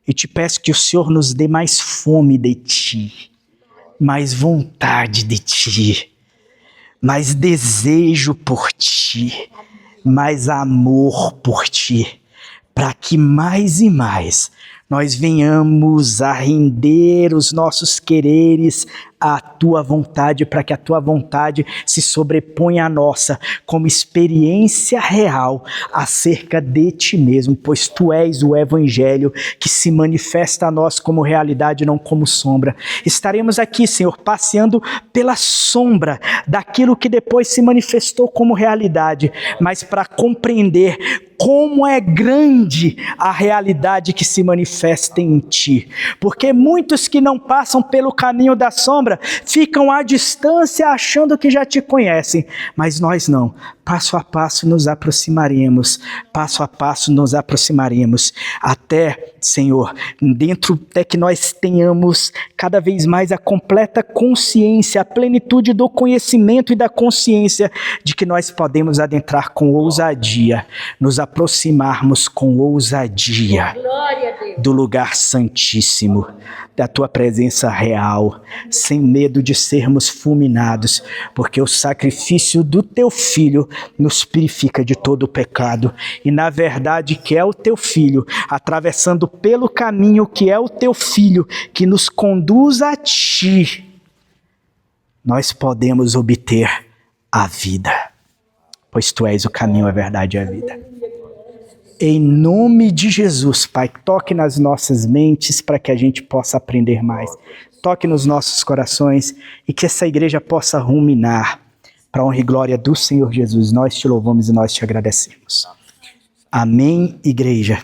e te peço que o Senhor nos dê mais fome de ti, mais vontade de ti, mais desejo por ti, mais amor por ti, para que mais e mais nós venhamos a render os nossos quereres à tua vontade, para que a tua vontade se sobreponha à nossa como experiência real acerca de ti mesmo, pois tu és o evangelho que se manifesta a nós como realidade, não como sombra. Estaremos aqui, Senhor, passeando pela sombra daquilo que depois se manifestou como realidade, mas para compreender como é grande a realidade que se manifesta em ti. Porque muitos que não passam pelo caminho da sombra ficam à distância achando que já te conhecem, mas nós não. Passo a passo nos aproximaremos, passo a passo nos aproximaremos, até, Senhor, até que nós tenhamos cada vez mais a completa consciência, a plenitude do conhecimento e da consciência de que nós podemos adentrar com ousadia, nos aproximarmos com ousadia do lugar santíssimo, da tua presença real, sem medo de sermos fulminados, porque o sacrifício do teu Filho nos purifica de todo o pecado. E na verdade que é o teu Filho, atravessando pelo caminho que é o teu Filho, que nos conduz a ti, nós podemos obter a vida, pois tu és o caminho, a verdade e a vida. Em nome de Jesus, Pai, toque nas nossas mentes para que a gente possa aprender mais. Toque nos nossos corações e que essa igreja possa ruminar para a honra e glória do Senhor Jesus. Nós te louvamos e nós te agradecemos. Amém, igreja.